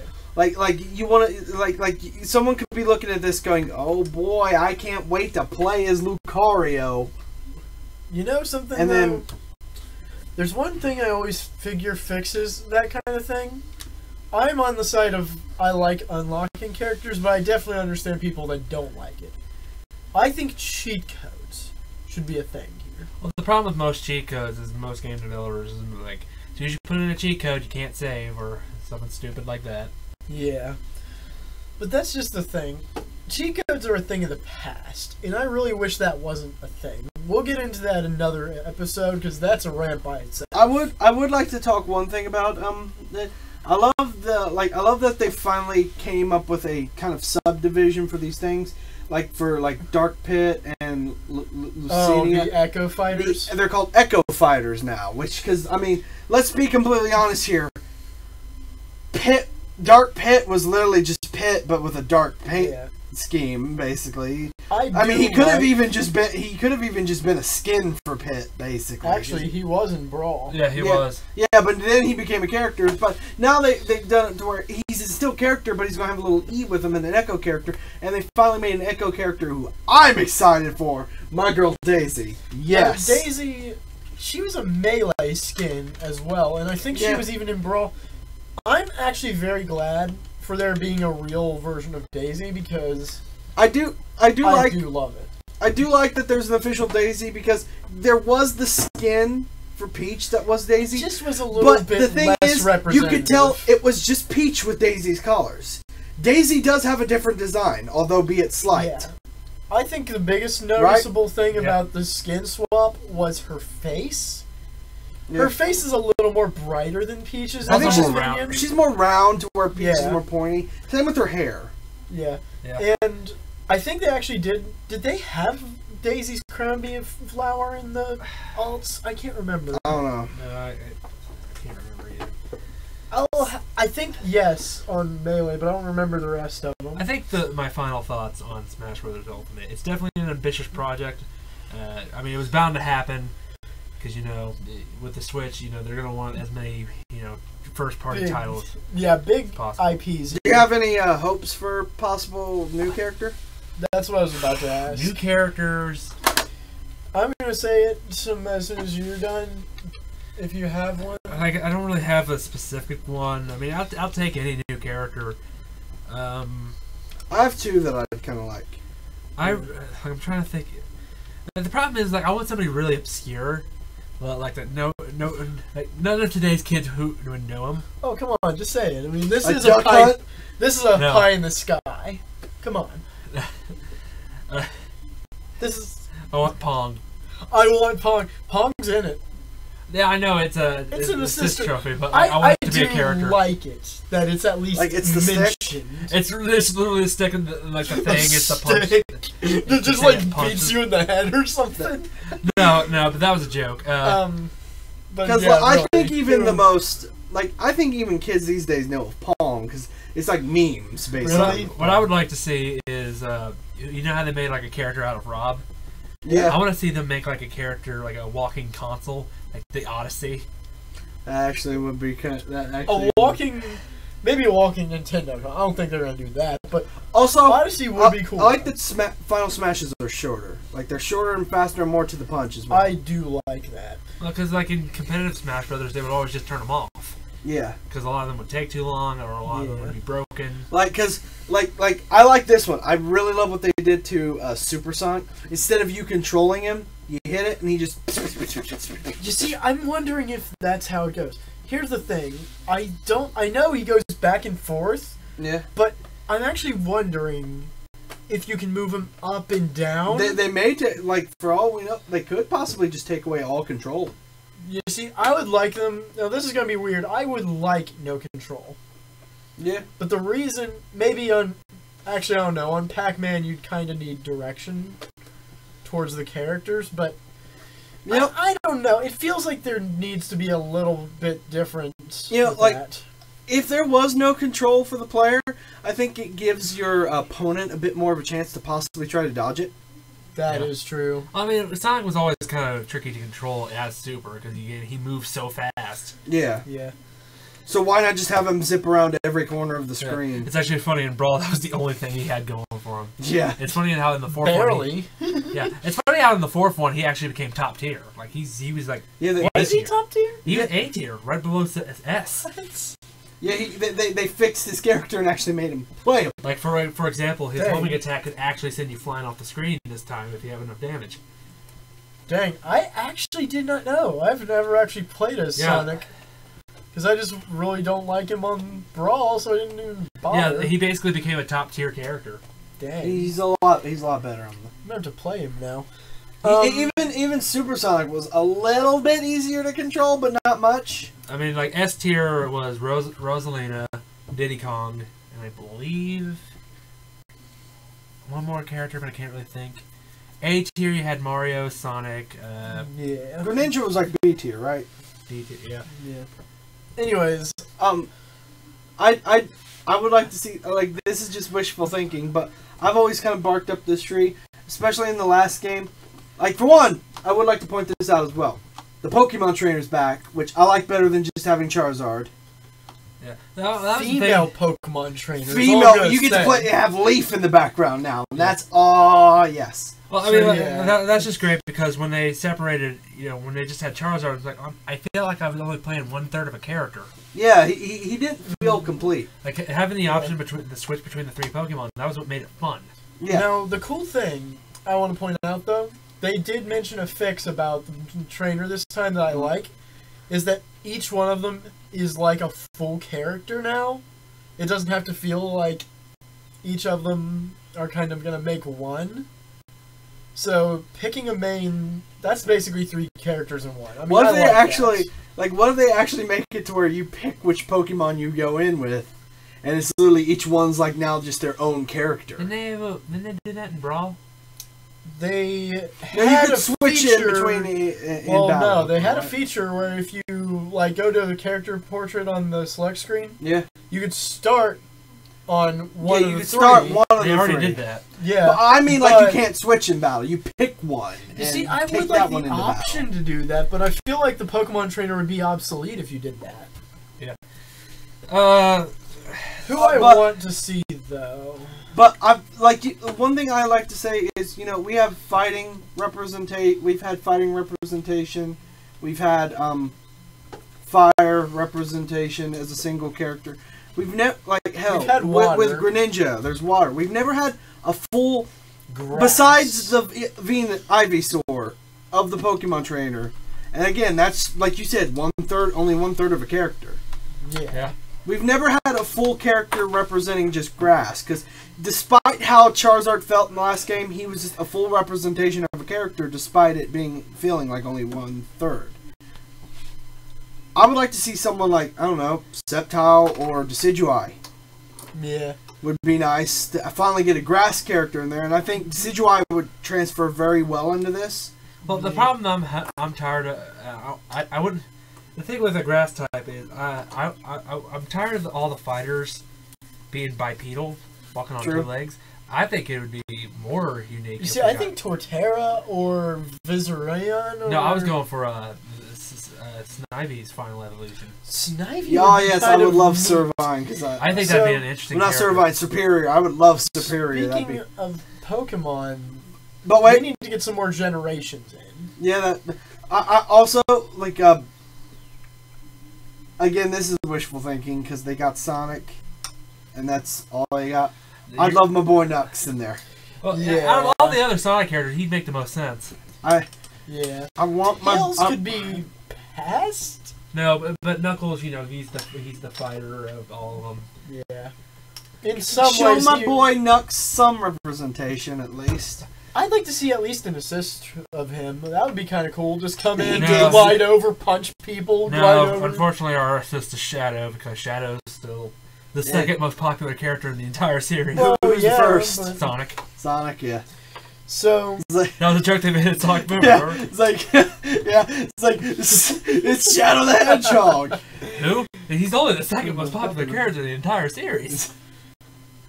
you want to, like someone could be looking at this going, oh boy, I can't wait to play as Lucario. You know something, And then- there's one thing I always figure fixes that kind of thing. I'm on the side of I like unlocking characters, but I definitely understand people that don't like it. I think cheat codes should be a thing here. Well, the problem with most cheat codes is most game developers is like, as soon as you put in a cheat code, you can't save or something stupid like that. Yeah. But that's just the thing. Cheat codes are a thing of the past, and I really wish that wasn't a thing. We'll get into that another episode, because that's a rant by itself. I would like to talk one thing about that. I love that they finally came up with a kind of subdivision for these things, like for like Dark Pit and Lucinia. The Echo Fighters? They're called Echo Fighters now, which, because, I mean, let's be completely honest here. Dark Pit was literally just Pit, but with a dark paint scheme, basically. I mean, he could have even just been a skin for Pit, basically. Actually, he was in Brawl. Yeah, he was. Yeah, but then he became a character. But now they've done it to where he's a still character, but he's going to have a little E with him and an Echo character. And they finally made an Echo character who I'm excited for. My girl Daisy. Yes. Daisy, she was a Melee skin as well, and I think she was even in Brawl. I'm actually very glad for there being a real version of Daisy, because I do love it. I do like that there's an official Daisy, because there was the skin for Peach that was Daisy. It just was a little bit the thing less is, representative. you could tell it was just Peach with Daisy's colors. Daisy does have a different design, although be it slight. Yeah. I think the biggest noticeable thing about the skin swap was her face. Yeah. Her face is a little more brighter than Peach's. I think she's round. She's more round to where Peach is Yeah. more pointy. Same with her hair. Yeah. Yeah. And I think they actually did they have Daisy's crown be a flower in the alts? I can't remember. I don't know. No, I can't remember either. I think yes on Melee, but I don't remember the rest of them. I think my final thoughts on Smash Bros. Ultimate. It's definitely an ambitious project. I mean, it was bound to happen because, you know, with the Switch, you know, they're going to want as many, you know, first-party Big- titles. Yeah, big Possible. IPs. Do you have any hopes for possible new character? That's what I was about to ask. New characters. I'm gonna say it as soon as you're done. If you have one. I don't really have a specific one. I mean, I'll take any new character. I have two that I'd kind of like. I'm trying to think. The problem is, like, I want somebody really obscure, like that. Like none of today's kids who would know him. Oh, come on, just say it. I mean, this Like is a Duck pie. Hunt? This is a No. pie in the sky. Come on. This is. I want Pong. I want Pong. Pong's in it. Yeah, I know it's an assist assist trophy, but like, I want it to be a character. like it that it's at least Like, it's the stick? mentioned. It's literally a stick in the, like the thing. It's a punch. Stick. It's That just the thing like that punches. beats you in the head or something. No, but that was a joke. But Because yeah, I really, think even you the know, most, like, I think even kids these days know of Pong, because it's like memes, basically. Really? What I would like to see is, you know how they made like a character out of Rob? I Yeah. want to see them make like a character, like a walking console, like the Odyssey. That actually would be kind of, that actually Maybe a walking Nintendo. I don't think they're gonna do that, but also Odyssey would be cool. I like that Final Smashes are shorter. Like they're shorter and faster and more to the punch as well. I do like that. Well, because like in competitive Smash Brothers, they would always just turn them off. Yeah. Because a lot of them would take too long, or a lot of them would be broken. Like, cause like I like this one. I really love what they did to Supersonic. Instead of you controlling him, you hit it and he just. You see, I'm wondering if that's how it goes. Here's the thing. I know he goes back and forth. Yeah. But I'm actually wondering if you can move him up and down. They may like for all we know, they could possibly just take away all control. You see, I would like them. Now this is gonna be weird. I would like no control. Yeah. But the reason, maybe actually I don't know. On Pac-Man, you'd kind of need direction towards the characters, but. You know, I don't know. It feels like there needs to be a little bit different. You know, with like that. if there was no control for the player, I think it gives your opponent a bit more of a chance to possibly try to dodge it. That is true. I mean, Sonic was always kind of tricky to control as Super because he moves so fast. Yeah. Yeah. So why not just have him zip around every corner of the screen? It's actually funny in Brawl that was the only thing he had going for him. Yeah. It's funny how in the fourth Barely. one. Yeah. It's funny how in the fourth one he actually became top tier. Like he was like. Yeah. Is he top tier? He was A tier, right below S. Yeah. They fixed his character and actually made him playable. Like for example, his Dang. homing attack could actually send you flying off the screen this time if you have enough damage. Dang, I actually did not know. I've never actually played as Sonic. Because I just really don't like him on Brawl, so I didn't even bother. Yeah, he basically became a top tier character. Dang. He's a lot better on them. I'm going to play him now. Even Supersonic was a little bit easier to control, but not much. I mean, like S tier was Rosalina, Diddy Kong, and I believe one more character, but I can't really think. A tier you had Mario, Sonic, Yeah. Greninja was like B tier, right? D tier, yeah. Yeah. Anyways, I would like to see, like, this is just wishful thinking, but I've always kind of barked up this tree, especially in the last game. Like, for one, I would like to point this out as well. The Pokemon Trainer's back, which I like better than just having Charizard. Yeah. That was the female thing. Pokemon trainers. Female, you get to have Leaf in the background now, and that's, yes. Well, I mean, So, like, yeah. that's just great because when they separated, when they just had Charizard, it's like I feel like I was only playing 1/3 of a character. Yeah, he didn't feel complete. Like having the option between the switch between the three Pokemon, that was what made it fun. Yeah. Now, the cool thing I want to point out, though, they did mention a fix about the trainer this time that I like, is that each one of them is like a full character now. It doesn't have to feel like each of them are kind of going to make one. So, picking a main, that's basically 3 characters in one. I mean, What if I they like actually, that. what if they actually make it to where you pick which Pokemon you go in with, and it's literally each one's like now just their own character. Didn't they do that in Brawl? They Now you had could a switch feature, in between in well, battle. no, they had a right? feature where if you like go to the character portrait on the select screen, Yeah. you could start on one of you the could 3. start one of They the already 3. did that. Yeah. But I mean, like, you but- can't switch in battle. You pick one. You and see, I take would that like one the into option to do that, but I feel like the Pokemon trainer would be obsolete if you did that. Who I but- want to see though. But one thing I like to say is, we have fighting we've had fighting representation, we've had fire representation as a single character. We've never We've had water. with Greninja, there's water. We've never had a full Grass. besides the Ivysaur of the Pokemon Trainer. And again, that's like you said, only 1/3 of a character. Yeah. We've never had a full character representing just grass, because despite how Charizard felt in the last game, he was just a full representation of a character, despite it feeling like only 1/3. I would like to see someone like, I don't know, Sceptile or Decidueye. Yeah. Would be nice to finally get a grass character in there, and I think Decidueye would transfer very well into this. Well, the problem I'm tired of, I wouldn't. The thing with a grass type is I'm tired of all the fighters being bipedal, walking on True. 2 legs. I think it would be more unique. You if see, we I got- think Torterra or Visceraon or... No, I was going for Snivy's final evolution. Snivy. Oh would be yes, I kind would of love neat. Servine because I think So- that'd be an interesting. well, not character. Servine, Superior. I would love Superior. That'd Speaking be. of Pokemon, But we wait, need to get some more generations in. yeah, that. I also like. Again, this is wishful thinking because they got Sonic, and that's all they got. I'd love my boy Nux in there. Well, Yeah. out of all the other Sonic characters, he'd make the most sense. Yeah. I want my. Tails could be past. No, but Knuckles, he's the fighter of all of them. Yeah. In some Show ways, my boy Nux some representation at least. I'd like to see at least an assist of him. That would be kind of cool. Just come in, No. glide over, punch people, glide No, over. unfortunately, our assist is Shadow because Shadow's still the second most popular character in the entire series. Well, Who's the yeah, first? but- Sonic. Sonic, yeah. So It's like, That was a joke they made in Sonic Boom. yeah, remember? it's like, yeah, it's like it's Shadow the Hedgehog. Who? He's only the second most popular character in the entire series.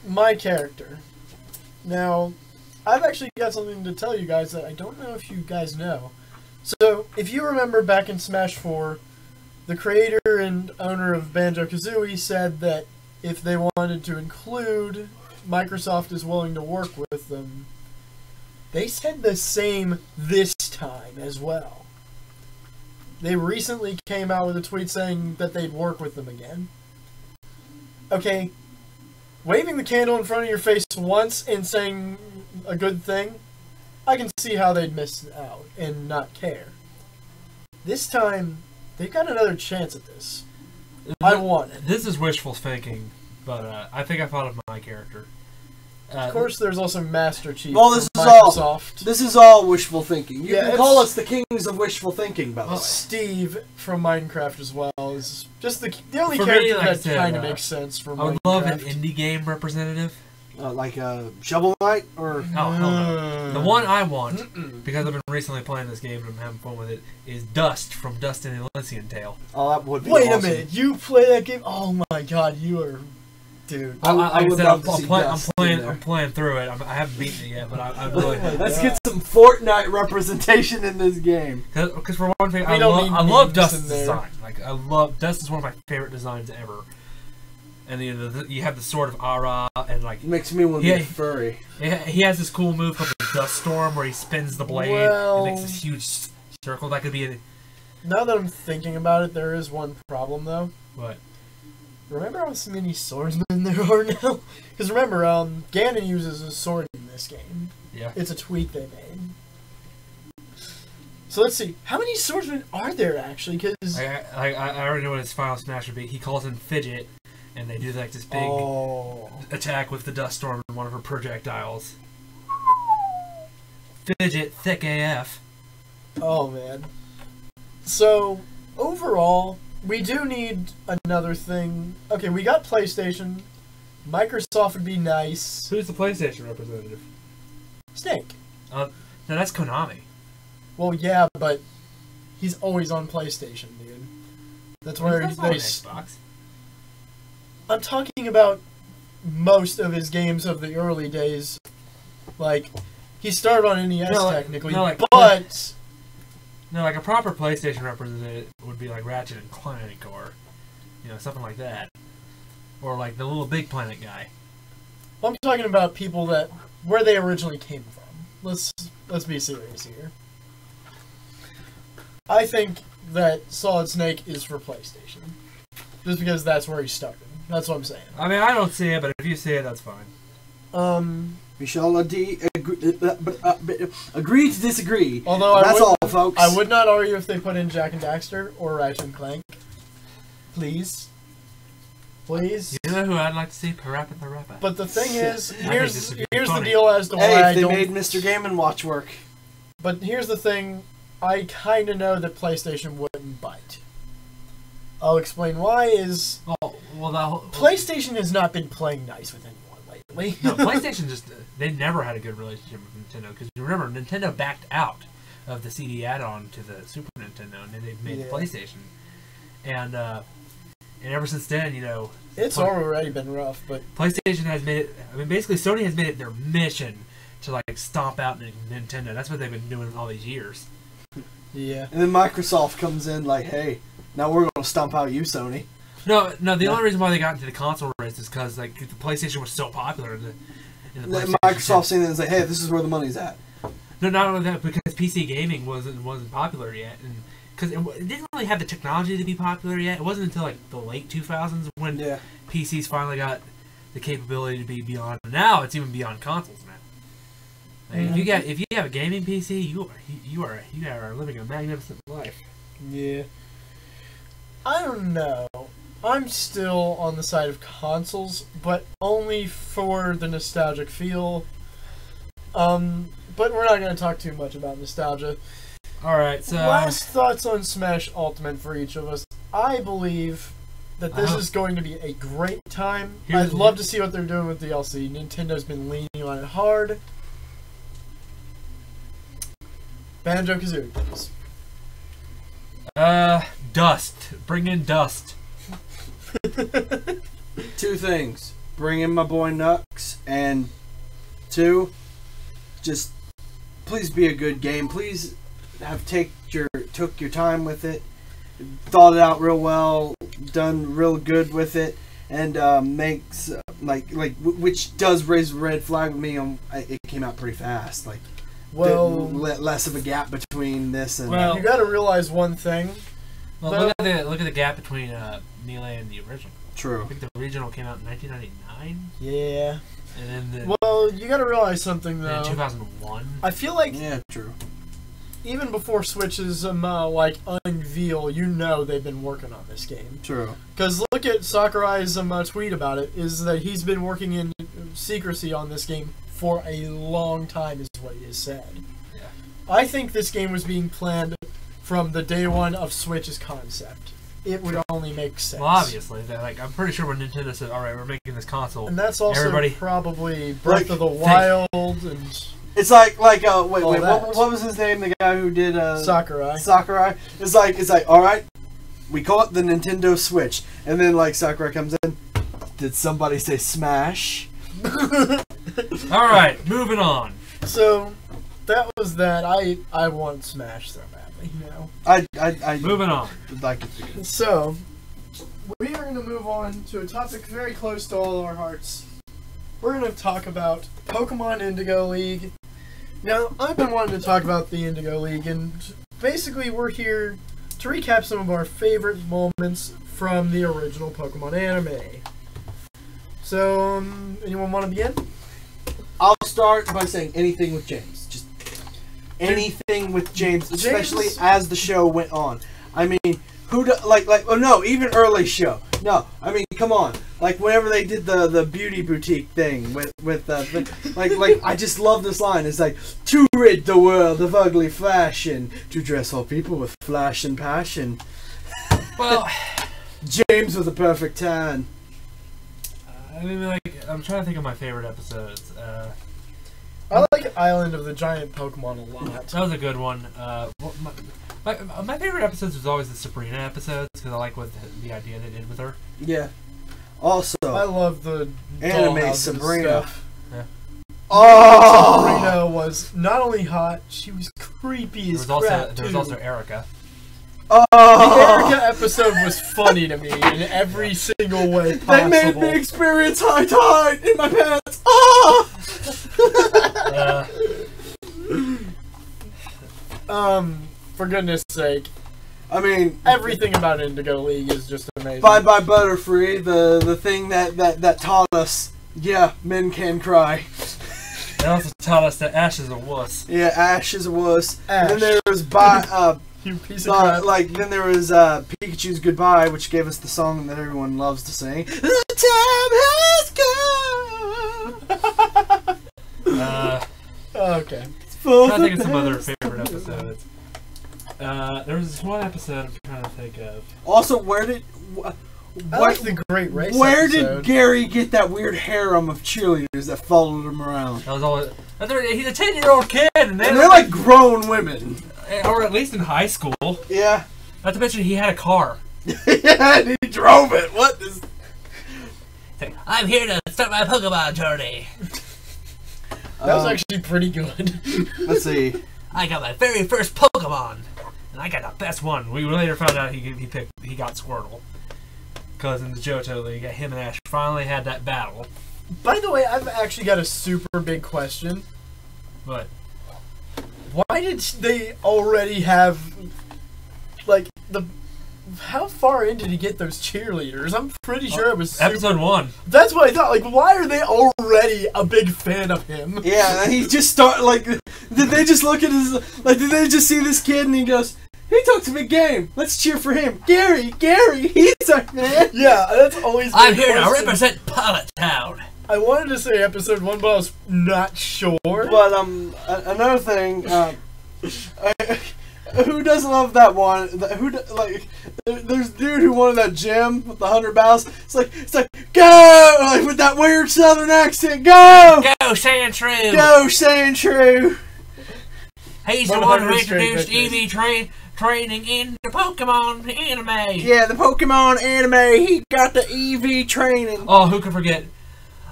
my character. Now, I've actually got something to tell you guys that I don't know if you guys know. So, if you remember back in Smash 4, the creator and owner of Banjo-Kazooie said that if they wanted to include Microsoft is willing to work with them, they said the same this time as well. They recently came out with a tweet saying that they'd work with them again. Okay, waving the candle in front of your face once and saying a good thing, I can see how they'd miss out and not care. This time, they've got another chance at this. I want it. This is wishful thinking, but I think I thought of my character. Of course, there's also Master Chief Well, this from is all- Microsoft. This is all wishful thinking. You Yeah, can call it's- us the kings of wishful thinking, by the way. Steve from Minecraft as well is just the only For me, character like I that said, kind of makes sense from I would Minecraft. love an indie game representative. Like a Shovel Knight or Oh, hell no. The one I want, because I've been recently playing this game and I'm having fun with it, is Dust from Dust and Elysian Tale. oh, that would be Wait awesome. a minute, you play that game? Oh my god, you are, dude. I Like would said, love to see I'm Dust in there. playing through it. I haven't beaten it yet, but I really. Let's get some Fortnite representation in this game. Because for one thing, We I don't need love memes Dust's in there. design. Like I love Dust is one of my favorite designs ever. And you have the sword of Ara, and like It makes me want to Yeah. be furry. he has this cool move called the Dust Storm, where he spins the blade Well- and makes this huge circle. That could be a, Now that I'm thinking about it, there is one problem, though. what? Remember how many swordsmen there are now? Because remember, Ganon uses a sword in this game. Yeah. It's a tweak they made. So let's see. How many swordsmen are there, actually? Because... I already know what his final smash would be. He calls him Fidget, and they do like this big Oh. attack with the Dust Storm and one of her projectiles. Fidget, thick AF. Oh, man. So, overall, we do need another thing. Okay, we got PlayStation. Microsoft would be nice. Who's the PlayStation representative? Snake. No, that's Konami. Well, yeah, but he's always on PlayStation, dude. That's where That's not on they... Xbox. I'm talking about most of his games of the early days. Like, he started on NES No, technically, no, like- but... No, like a proper PlayStation representative would be like Ratchet and Clank, or something like that, or like the Little Big Planet guy. I'm talking about people that... where they originally came from. Let's be serious here. I think that Solid Snake is for PlayStation. Just because that's where he started. That's what I'm saying. I mean, I don't see it, but if you see it, that's fine. We shall agree to disagree. Although That's I would, all, folks. I would not argue if they put in Jak and Daxter or Ratchet and Clank. Please. Please. You know who I'd like to see? Parappa the Rappa. But the thing is, think here's this would be the funny. deal as to why Hey, I if they don't... made Mr. Game & Watch work. But here's the thing, I kind of know that PlayStation wouldn't bite. I'll explain why is... Oh, well, that whole, PlayStation has not been playing nice with anyone lately. No, PlayStation just they never had a good relationship with Nintendo, because you remember Nintendo backed out of the CD add-on to the Super Nintendo, and then they made Yeah. the PlayStation, and ever since then, It's already been rough, but... PlayStation has made it. I mean, basically, Sony has made it their mission to like stomp out Nintendo. That's what they've been doing all these years. Yeah. And then Microsoft comes in like, hey, now we're going to stomp out you, Sony. No. The only reason why they got into the console race is because like the PlayStation was so popular. In the PlayStation Microsoft saying that, like, hey, this is where the money's at. No, not only that, because PC gaming wasn't popular yet, and because it didn't really have the technology to be popular yet. It wasn't until like the late 2000s when PCs finally got the capability to be beyond. Now it's even beyond consoles, man. Like, if you have a gaming PC, you are living a magnificent life. Yeah. I don't know. I'm still on the side of consoles, but only for the nostalgic feel. But we're not going to talk too much about nostalgia. Alright, so... Last thoughts on Smash Ultimate for each of us. I believe that this is going to be a great time. I'd love to see what they're doing with DLC. Nintendo's been leaning on it hard. Banjo-Kazooie, please. Dust. Bring in Dust. 2 things. Bring in my boy Nux, and 2, just please be a good game. Please took your time with it, thought it out real well, done real good with it, and makes which does raise a red flag with me on it came out pretty fast. Like, well, less of a gap between this and you got to realize one thing. Well, look at the gap between Melee and the original. True. I think the original came out in 1999. Yeah. And then well, you got to realize something though. In 2001. I feel like true. Even before Switch's unveil, you know they've been working on this game. True. Because look at Sakurai's tweet about it. Is that he's been working in secrecy on this game for a long time, is what he has said. Yeah. I think this game was being planned from the day one of Switch's concept. It would only make sense. Well, obviously, I'm pretty sure when Nintendo said, "All right, we're making this console," and that's also probably Breath of the Wild and. It's like wait, what was his name? The guy who did Sakurai. Sakurai. It's like, all right, we call it the Nintendo Switch, and then like Sakurai comes in. Did somebody say Smash? All right, moving on. So that was that. I want Smash so badly, you know. I moving on. Would like it to be good. So we are going to move on to a topic very close to all our hearts. We're going to talk about Pokemon Indigo League. Now, I've been wanting to talk about the Indigo League, and basically we're here to recap some of our favorite moments from the original Pokemon anime. So, anyone want to begin? I'll start by saying anything with James. Just anything with James, especially as the show went on. I mean, even early show. No, I mean, come on. Like whenever they did the beauty boutique thing with I just love this line. It's like, to rid the world of ugly fashion, to dress all people with flash and passion. Well, James with a perfect tan. I mean, I'm trying to think of my favorite episodes. I like Island of the Giant Pokemon a lot. That was a good one. My favorite episodes was always the Sabrina episodes because I like what the idea they did with her. Yeah. Also, I love the anime Sabrina. Yeah. Oh! Sabrina was not only hot, she was creepy as crap. There was also Erica. Oh! The Erica episode was funny to me in every single way possible. They made me experience high tide in my pants. Oh! For goodness sake. I mean, everything about Indigo League is just amazing. Bye Bye Butterfree, the thing that taught us, yeah, men can cry. It also taught us that Ash is a wuss. Yeah, Ash is a wuss. Ash. And then there was you piece of crap. then there was Pikachu's Goodbye, which gave us the song that everyone loves to sing. The time has come. Okay. I'm trying to think of some other favorite episodes. There was this one episode I'm trying to think of. Also, where did I like the Great Race Where episode. did Gary get that weird harem of cheerleaders that followed him around? That was all. He's a 10-year-old kid, and they're like grown women, or at least in high school. Yeah. Not to mention he had a car. Yeah, and he drove it. What is? I'm here to start my Pokemon journey. That was actually pretty good. Let's see. I got my very first Pokemon, and I got the best one. We later found out he got Squirtle, because in the Johto League, him and Ash finally had that battle. By the way, I've actually got a super big question. But Why did they already have, like, how far in did he get those cheerleaders? I'm pretty sure it was super... episode 1. That's what I thought. Like, why are they already a big fan of him? Yeah, and he just start like. Did they just look at his like? Did they just see this kid and he goes, "He talks a big game. Let's cheer for him, Gary. He's our man." Yeah, that's always. I'm been a here to question. represent Pilot Town. I wanted to say episode 1, but I was not sure. But another thing, who doesn't love that one? There's a dude who wanted that gym with the 100 bows. It's like go, like with that weird Southern accent. Go, Sandshrew. go, Sandshrew. He's the one who 100 straight introduced pictures. EV training in the Pokemon anime. Yeah, the Pokemon anime. He got the EV training. Oh, who could forget?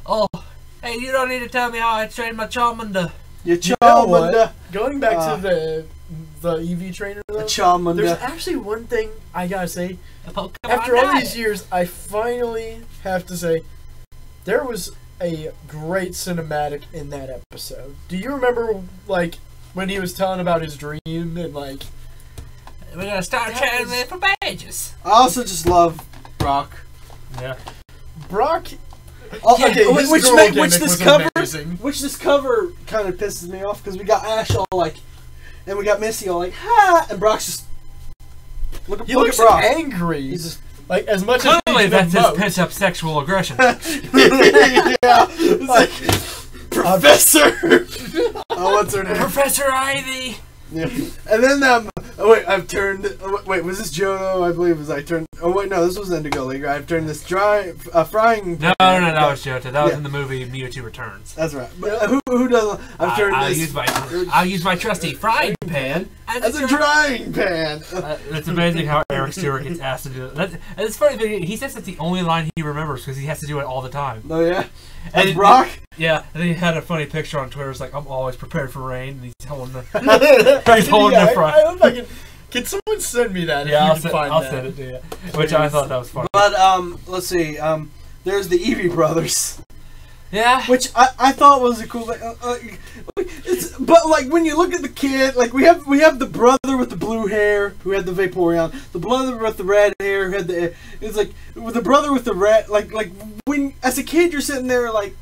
Oh, hey, you don't need to tell me how I trained my Charmander. You You know what? Charmander. Going back to the EV trainer, though, there's Charmander. actually one thing I gotta say. The Pokemon After all diet. these years, I finally have to say there was a great cinematic in that episode. Do you remember, like, when he was telling about his dream and, like... We're gonna start That chatting was- there for badges. I also just love Brock. Yeah. Brock... Oh, Yeah, okay, his which girl make, gimmick which this was cover, amazing. which this cover kind of pisses me off because we got Ash all like, and we got Missy all like, ha, and Brock's just look He at looks Brock. angry. He's just Like, as much as Clearly, he that's can his emote. pitch up sexual aggression. yeah, it's like Professor. Oh, what's her name? Professor Ivy. Yeah. And then oh wait, I've turned. Oh, wait, was this Johto? I believe was I turned. Oh wait, no, this was Indigo League. I've turned this frying. No, that was Johto. That was Yeah. in the movie Mewtwo Returns. That's right. But who doesn't? I've turned I'll this use my trusty frying pan as a drying pan. It's amazing how Eric Stewart gets asked to do it. And it's funny that he says that's the only line he remembers because he has to do it all the time. Oh yeah. And And Brock. Yeah, and then he had a funny picture on Twitter. It's like, I'm always prepared for rain. And he's holding the He's holding the front. I don't know if I can someone send me that? Yeah, if you can find I'll that. send it to you. Which I thought that was funny. But let's see. There's the Eevee brothers, Yeah. which I thought was a cool thing. But like when you look at the kid, like we have the brother with the blue hair who had the Vaporeon, the brother with the red hair who had the. It's like with the brother with the red, like when as a kid you're sitting there like.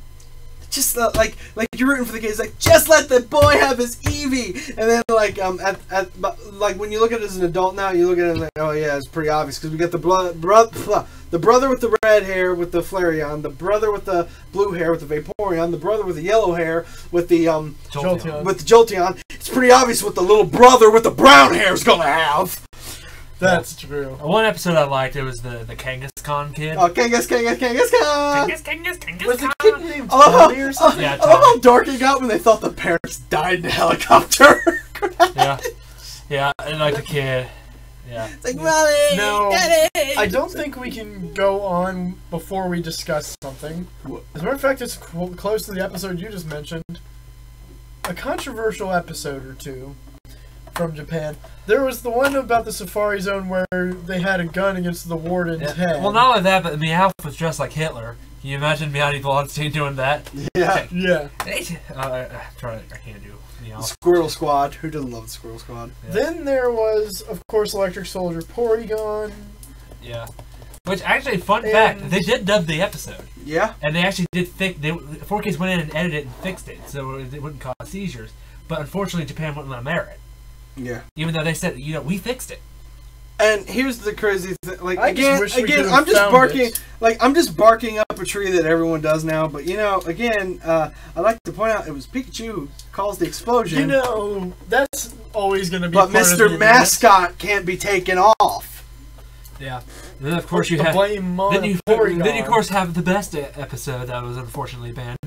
Just like you're rooting for the kid. It's like just let the boy have his Eevee, and then like like when you look at it as an adult now, you look at it and like, oh yeah, it's pretty obvious because we got the the brother with the red hair with the Flareon, the brother with the blue hair with the Vaporeon, the brother with the yellow hair with the Jolteon. with the Jolteon. It's pretty obvious what the little brother with the brown hair is gonna have. That's true. One episode I liked, it was the Kangaskhan kid. Oh, Kangaskhan. Kangaskhan. Was the kid named I love Tommy or how, something? Yeah, I love how dark it got when they thought the parents died in a helicopter. Yeah. Yeah, and like the kid. Yeah. It's like, Mommy, No, Daddy. I don't think we can go on before we discuss something. As a matter of fact, it's close to the episode you just mentioned. A controversial episode or two from Japan. There was the one about the Safari Zone where they had a gun against the warden's Yeah. head. Well, not only that, but Meowth was dressed like Hitler. Can you imagine Meowth Blonstein doing that? Yeah. Yeah. I can't do Meowth. Squirrel Squad. Who doesn't love the Squirrel Squad? Yeah. Then there was, of course, Electric Soldier Porygon. Yeah. Which actually, fun And- fact, they did dub the episode, Yeah. and they actually did fix. 4Kids went in and edited it and fixed it, so it wouldn't cause seizures. But unfortunately, Japan wouldn't let them air it, Yeah. even though they said, we fixed it. And here's the crazy thing. Like I just wish we could've I'm just found barking. it. Like I'm just barking up a tree that everyone does now. But again, I'd like to point out it was Pikachu who caused the explosion. You know, that's always going to be but part of the Mr. internet. Mascot can't be taken off. Yeah. And then of course you The have. blame on Then you Porygon. of course have the best episode that was unfortunately banned,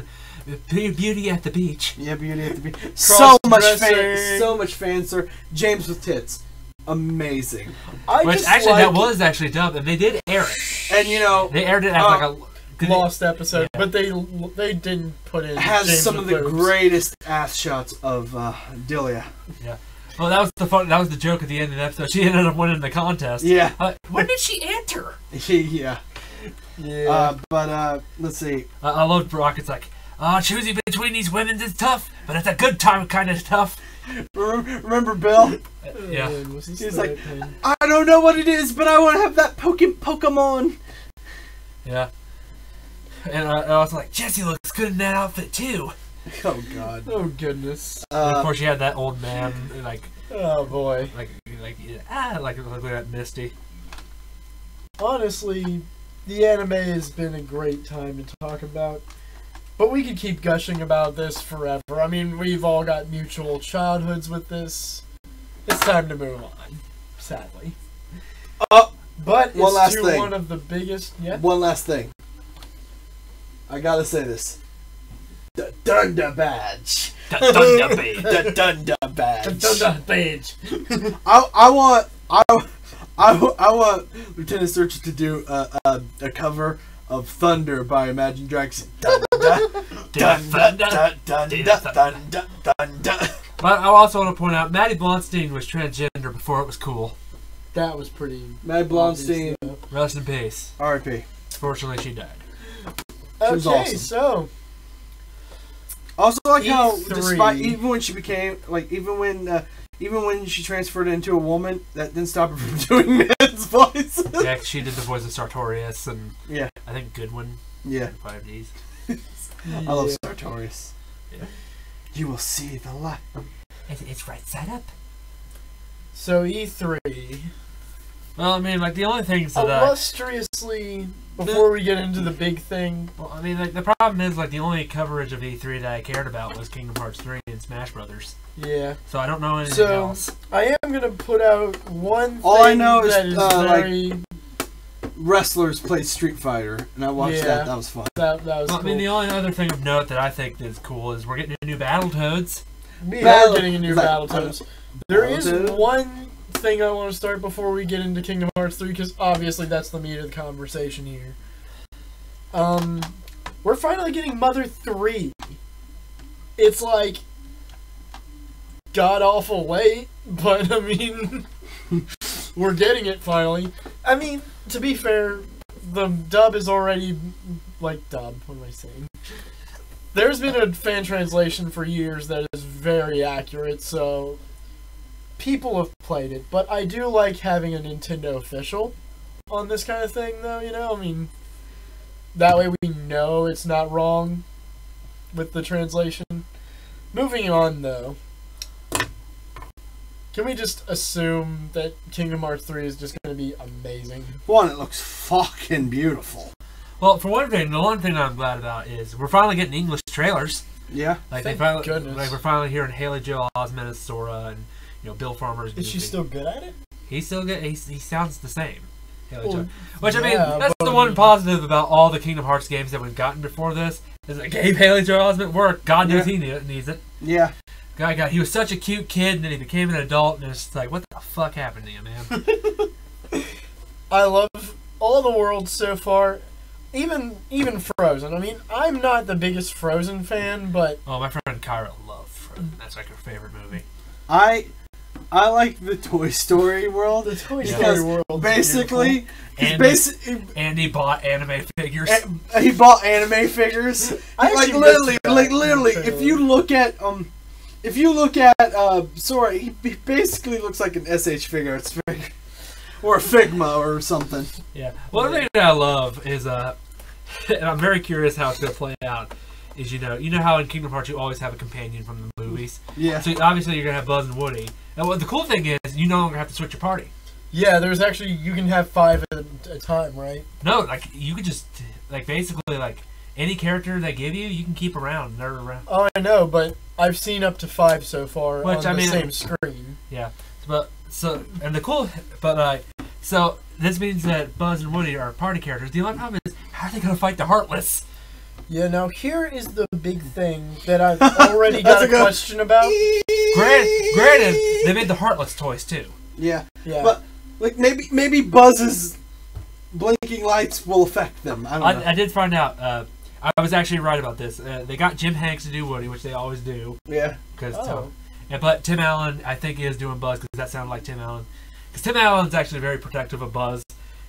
Beauty at the Beach. Yeah, Beauty at the Beach. So Cross-dressing. much fan sir. James with tits. Amazing. I Which just actually like, that was actually dubbed, and they did air it. And They aired it as like a lost episode, Yeah. but they didn't put in. It has James some of with the boobs. greatest ass shots of Delia. Yeah. Well, that was the joke at the end of the episode. She ended up winning the contest. Yeah. When did she enter? Yeah. Yeah. But let's see. I loved Rocket's like, choosing between these women is tough, but it's a good time kind of tough. Remember Bill? Yeah. He's like, I don't know what it is, but I want to have that Pokemon. Yeah. And I was like, Jesse looks good in that outfit too. Oh God. Oh goodness. And of course, you had that old man, like Oh boy. like that Misty. Honestly, the anime has been a great time to talk about. But we could keep gushing about this forever. I mean, we've all got mutual childhoods with this. It's time to move on, sadly. But one it's last to thing. one of the biggest. Yeah. One last thing. I gotta say this. The Dunda badge. The Thunder Babe. The Dunda badge. Dun page. I want Lieutenant Search to do a cover of Thunder by Imagine Dragons. Dunda, dunda, dunda, dunda, dunda. But I also want to point out, Maddie Blonstein was transgender before it was cool. That was pretty. Matt Blonstein, obvious, Rest in peace. R.I.P. Fortunately, she died. though. She was Okay, awesome. so Also, like how, E3. despite even when she became even when she transferred into a woman, that didn't stop her from doing men's voices. Yeah, she did the voice of Sartorius and Yeah, I think Goodwin yeah. in 5Ds. I love Sartorius. Yeah. You will see the light. It's right side up. So E3. Well, I mean, like the only things Oh, that Illustriously, before we get into the big thing, well, I mean, like the problem is like the only coverage of E3 that I cared about was Kingdom Hearts 3 and Smash Brothers. yeah. So I don't know anything So else. I am gonna put out one thing All I know is, that is very Wrestlers played Street Fighter, and I watched Yeah. that. That was fun. that was Well, I cool. mean, the only other thing of note that I think is cool is we're getting a new Battletoads. We Battle- are getting a new like, Battletoads. There is Battletoads? one thing I want to start before we get into Kingdom Hearts 3, because obviously that's the meat of the conversation here. We're finally getting Mother 3. It's like god awful late, but I mean, we're getting it finally. I mean, to be fair, the dub is already what am I saying? There's been a fan translation for years that is very accurate, so people have played it. But I do like having a Nintendo official on this kind of thing, though, you know? I mean, that way we know it's not wrong with the translation. Moving on, though. Can we just assume that Kingdom Hearts 3 is just going to be amazing? One, it looks fucking beautiful. Well, for one thing, the one thing I'm glad about is we're finally getting English trailers. Yeah. Like Thank they finally, goodness. like we're finally hearing Haley Joel Osment as Sora, and Bill Farmer's. Is she Goofy. still good at it? He's still good. He sounds the same. Haley Well, Joel. Which I mean, yeah, that's but the I one mean- positive about all the Kingdom Hearts games that we've gotten before this is it gave Haley Joel Osment work. God knows he needs it. Yeah. He was such a cute kid, and then he became an adult, and it's just like, what the fuck happened to you, man? I love all the worlds so far. Even Frozen. I mean, I'm not the biggest Frozen fan, but Oh, my friend Kyra loved Frozen. That's like her favorite movie. I like the Toy Story world. the Toy Because Story world. basically, And Andy bought anime figures. he bought anime figures. I like actually literally, missed that like in the literally, trailer. if you look at Sora, he basically looks like an SH figure. It's figure. Or a Figma or something. Yeah. One thing that I love is, and I'm very curious how it's going to play out, is you know how in Kingdom Hearts you always have a companion from the movies? Yeah. So obviously you're going to have Buzz and Woody. And what the cool thing is, you no longer have to switch your party. Yeah, there's actually, you can have 5 at a time, right? No, like, you could just, like, basically, like, any character they give you, you can keep around. They're around. Oh, I know, but I've seen up to 5 so far Which, on I the mean- same screen. Yeah. But, so, and the cool, but, so, this means that Buzz and Woody are party characters. The only problem is, how are they going to fight the Heartless? Yeah, now here is the big thing that I've already got a question about. Granted, they made the Heartless toys, too. Yeah. Yeah. But like maybe Buzz is blinking lights will affect them. I don't know. I did find out. I was actually right about this. They got Jim Hanks to do Woody, which they always do. Yeah. But Tim Allen, I think, is doing Buzz because that sounded like Tim Allen. Because Tim Allen's actually very protective of Buzz.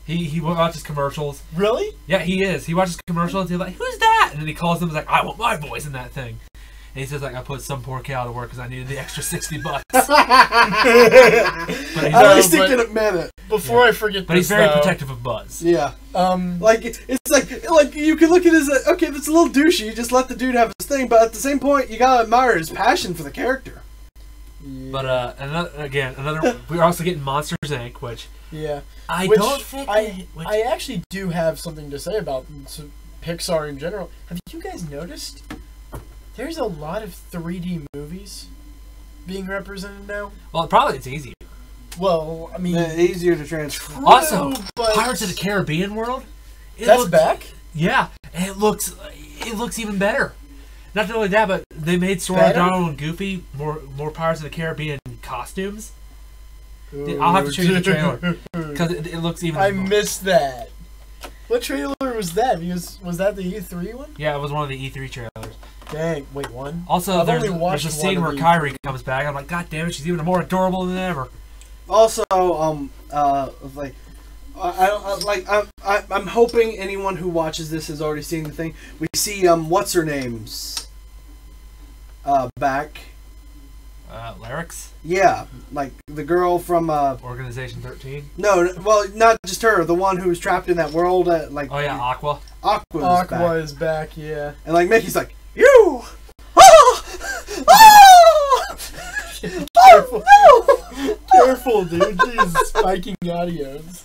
He watches commercials. Really? Yeah, he is. He watches commercials. He's like, "Who's that?" And then he calls them. He's like, "I want my voice in that thing." And he says, like, "I put some poor cow to work because I needed the extra $60." But At least he can admit it. Before I forget, but he's very protective of Buzz. Yeah. Like it's like you can look at it as okay, that's a little douchey. You just let the dude have his thing, but at the same point, you gotta admire his passion for the character. Yeah. But another. We're also getting Monsters Inc., which I actually do have something to say about Pixar in general. Have you guys noticed? There's a lot of 3D movies being represented now. Well, probably it's easier. Well, I mean, easier to transfer. Also, but Pirates of the Caribbean world. That's back. Yeah, and it looks even better. Not only that, but they made Sora, Donald, and Goofy more Pirates of the Caribbean costumes. I'll have to show you the trailer because it looks even. I missed that. What trailer was that? Was that the E3 one? Yeah, it was one of the E3 trailers. Dang, wait, one? Also, there's a scene where Kyrie comes back. I'm like, God damn it, she's even more adorable than ever. Also, like, I'm hoping anyone who watches this has already seen the thing. We see what's her name's back. Lyrics? Yeah, like the girl from Organization 13. No, well, not just her. The one who was trapped in that world. Oh yeah, Aqua. Aqua is back. Yeah. And like Mickey's like, you. Oh! Careful. Careful, dude. Jeez, spiking audios.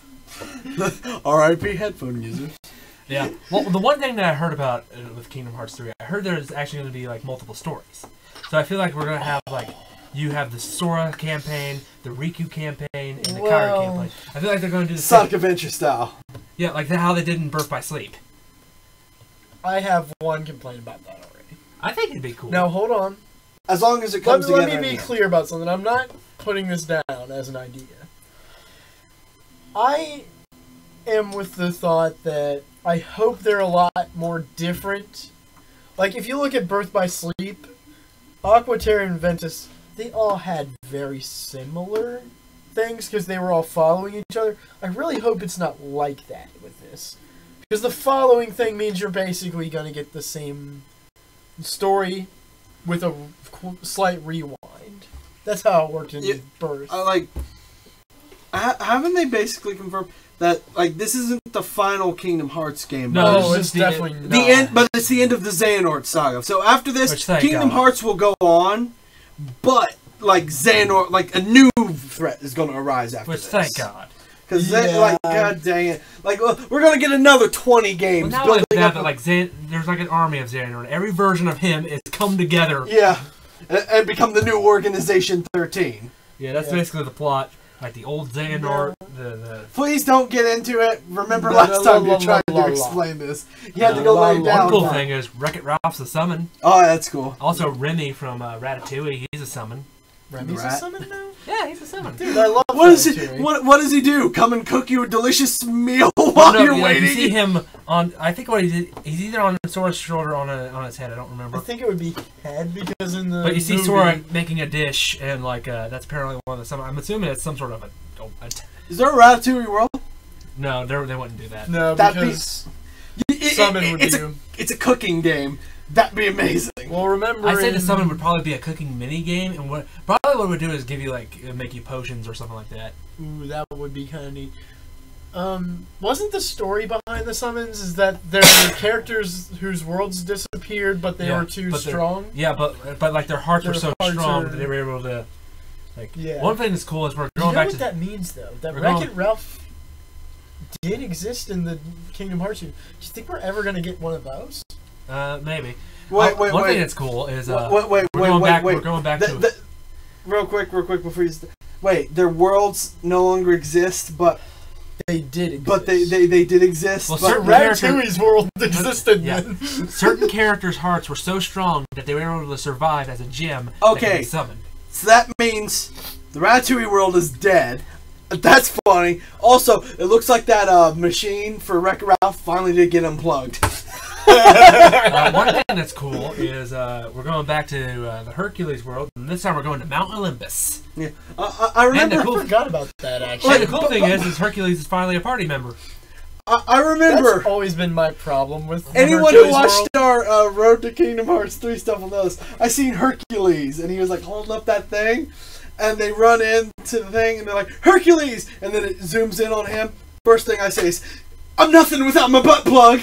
R.I.P. headphone user. Yeah. Well, the one thing that I heard about with Kingdom Hearts 3, I heard there's actually going to be like multiple stories. So I feel like we're going to have like, you have the Sora campaign, the Riku campaign, and the Kairi campaign. I feel like they're going to do the Sonic Adventure style. Yeah, like how they did in Birth by Sleep. I have one complaint about that already. I think it'd be cool. Now, hold on. As long as it comes together. Let me be clear about something. I'm not putting this down as an idea. I am with the thought that I hope they're a lot more different. Like, if you look at Birth by Sleep, Aqua, Terra, and Ventus, they all had very similar things because they were all following each other. I really hope it's not like that with this. Because the following thing means you're basically going to get the same story with a slight rewind. That's how it worked in Birth. Haven't they basically confirmed that like this isn't the final Kingdom Hearts game? No, it's definitely not. The end, but it's the end of the Xehanort saga. So after this, Kingdom Hearts will go on, but like Xehanort, like a new threat is going to arise after this. Thank God. Because God dang it, like we're going to get another 20 games. Well, not like that, but like there's like an army of Xehanort. Every version of him is come together. Yeah, and become the new Organization 13. Yeah, that's basically the plot. Like the old Xehanort, the... Please don't get into it. Remember last time you tried to explain this. You had to go lay down. One cool thing is Wreck-It Ralph's a summon. Oh, that's cool. Also, Remy from Ratatouille, he's a summon. Remy's a summon now? Yeah, he's a summon. Dude, I love Ratatouille. What does he do? Come and cook you a delicious meal while you're waiting? You see him on... I think what he did... He's either on Sora's shoulder or on his head. I don't remember. I think it would be head because in the But you see Sora making a dish and like that's apparently one of the summon. I'm assuming it's some sort of a Is there a Ratatouille world? No, they wouldn't do that. No, because summon would do. It's a cooking game. That'd be amazing. Well, remember, I'd say the summon would probably be a cooking mini game, and what it would do is give you like make you potions or something like that. Ooh, that would be kind of neat. Wasn't the story behind the summons is that there were characters whose worlds disappeared, but they were too strong? Yeah, but like their hearts were so strong that they were able to. Like, one thing that's cool is we're going back to... You know what that means, though? That Wreck-It Ralph did exist in the Kingdom Hearts. Do you think we're ever going to get one of those? Maybe. Wait. One thing that's cool is... Wait. We're going back to... Real quick before you... Wait, their worlds no longer exist, but... They did exist. But they did exist. Well, but Ratatouille's world existed then. Certain characters' hearts were so strong that they were able to survive as a gem that could be summoned. So that means the Ratatouille world is dead, That's funny. Also, it looks like that machine for Wreck-It Ralph finally did get unplugged. One thing that's cool is we're going back to the Hercules world, and this time we're going to Mount Olympus. Yeah, I remember. And the cool- I forgot about that, And actually. the cool thing is Hercules is finally a party member. I remember. That's always been my problem with Anyone Hercules who watched World. our Road to Kingdom Hearts 3 stuff will know this. I seen Hercules, and he was like holding up that thing, and they run into the thing, and they're like, Hercules! And then it zooms in on him. First thing I say is, I'm nothing without my butt plug!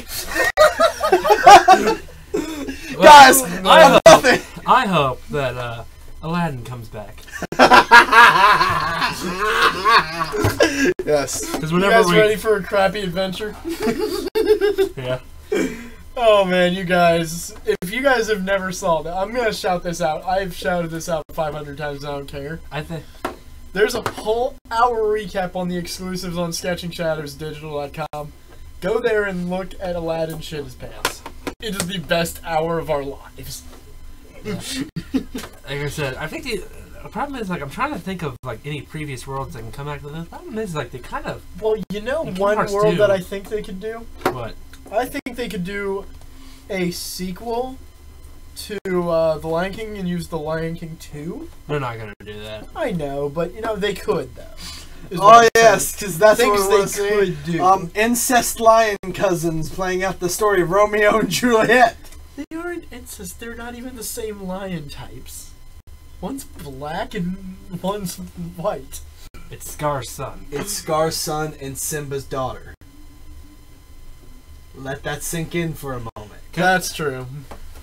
Guys, I'm nothing! I hope that Aladdin comes back. Yes. Because You whenever guys we, ready for a crappy adventure? yeah, Oh man, you guys. If you guys have never saw that, I'm going to shout this out. I've shouted this out 500 times, I don't care. I think There's a whole hour recap on the exclusives on SketchingShadowsDigital.com. Go there and look at Aladdin shit his pants. It is the best hour of our lives. like I said, I think the problem is like I'm trying to think of like any previous worlds that can come back to this. The problem is like they kind of Well, you know Kingdom one Hearts world 2. that I think they could do? what I think they could do a sequel to The Lion King and use The Lion King 2. they're not gonna do that. I know, but you know, they could though. is what Oh I'm yes, saying. because that's Things what we're they seeing. could do. Incest lion cousins playing out the story of Romeo and Juliet. They aren't incest. They're not even the same lion types. One's black and one's white. It's Scar's son. It's Scar's son and Simba's daughter. Let that sink in for a moment. That's true.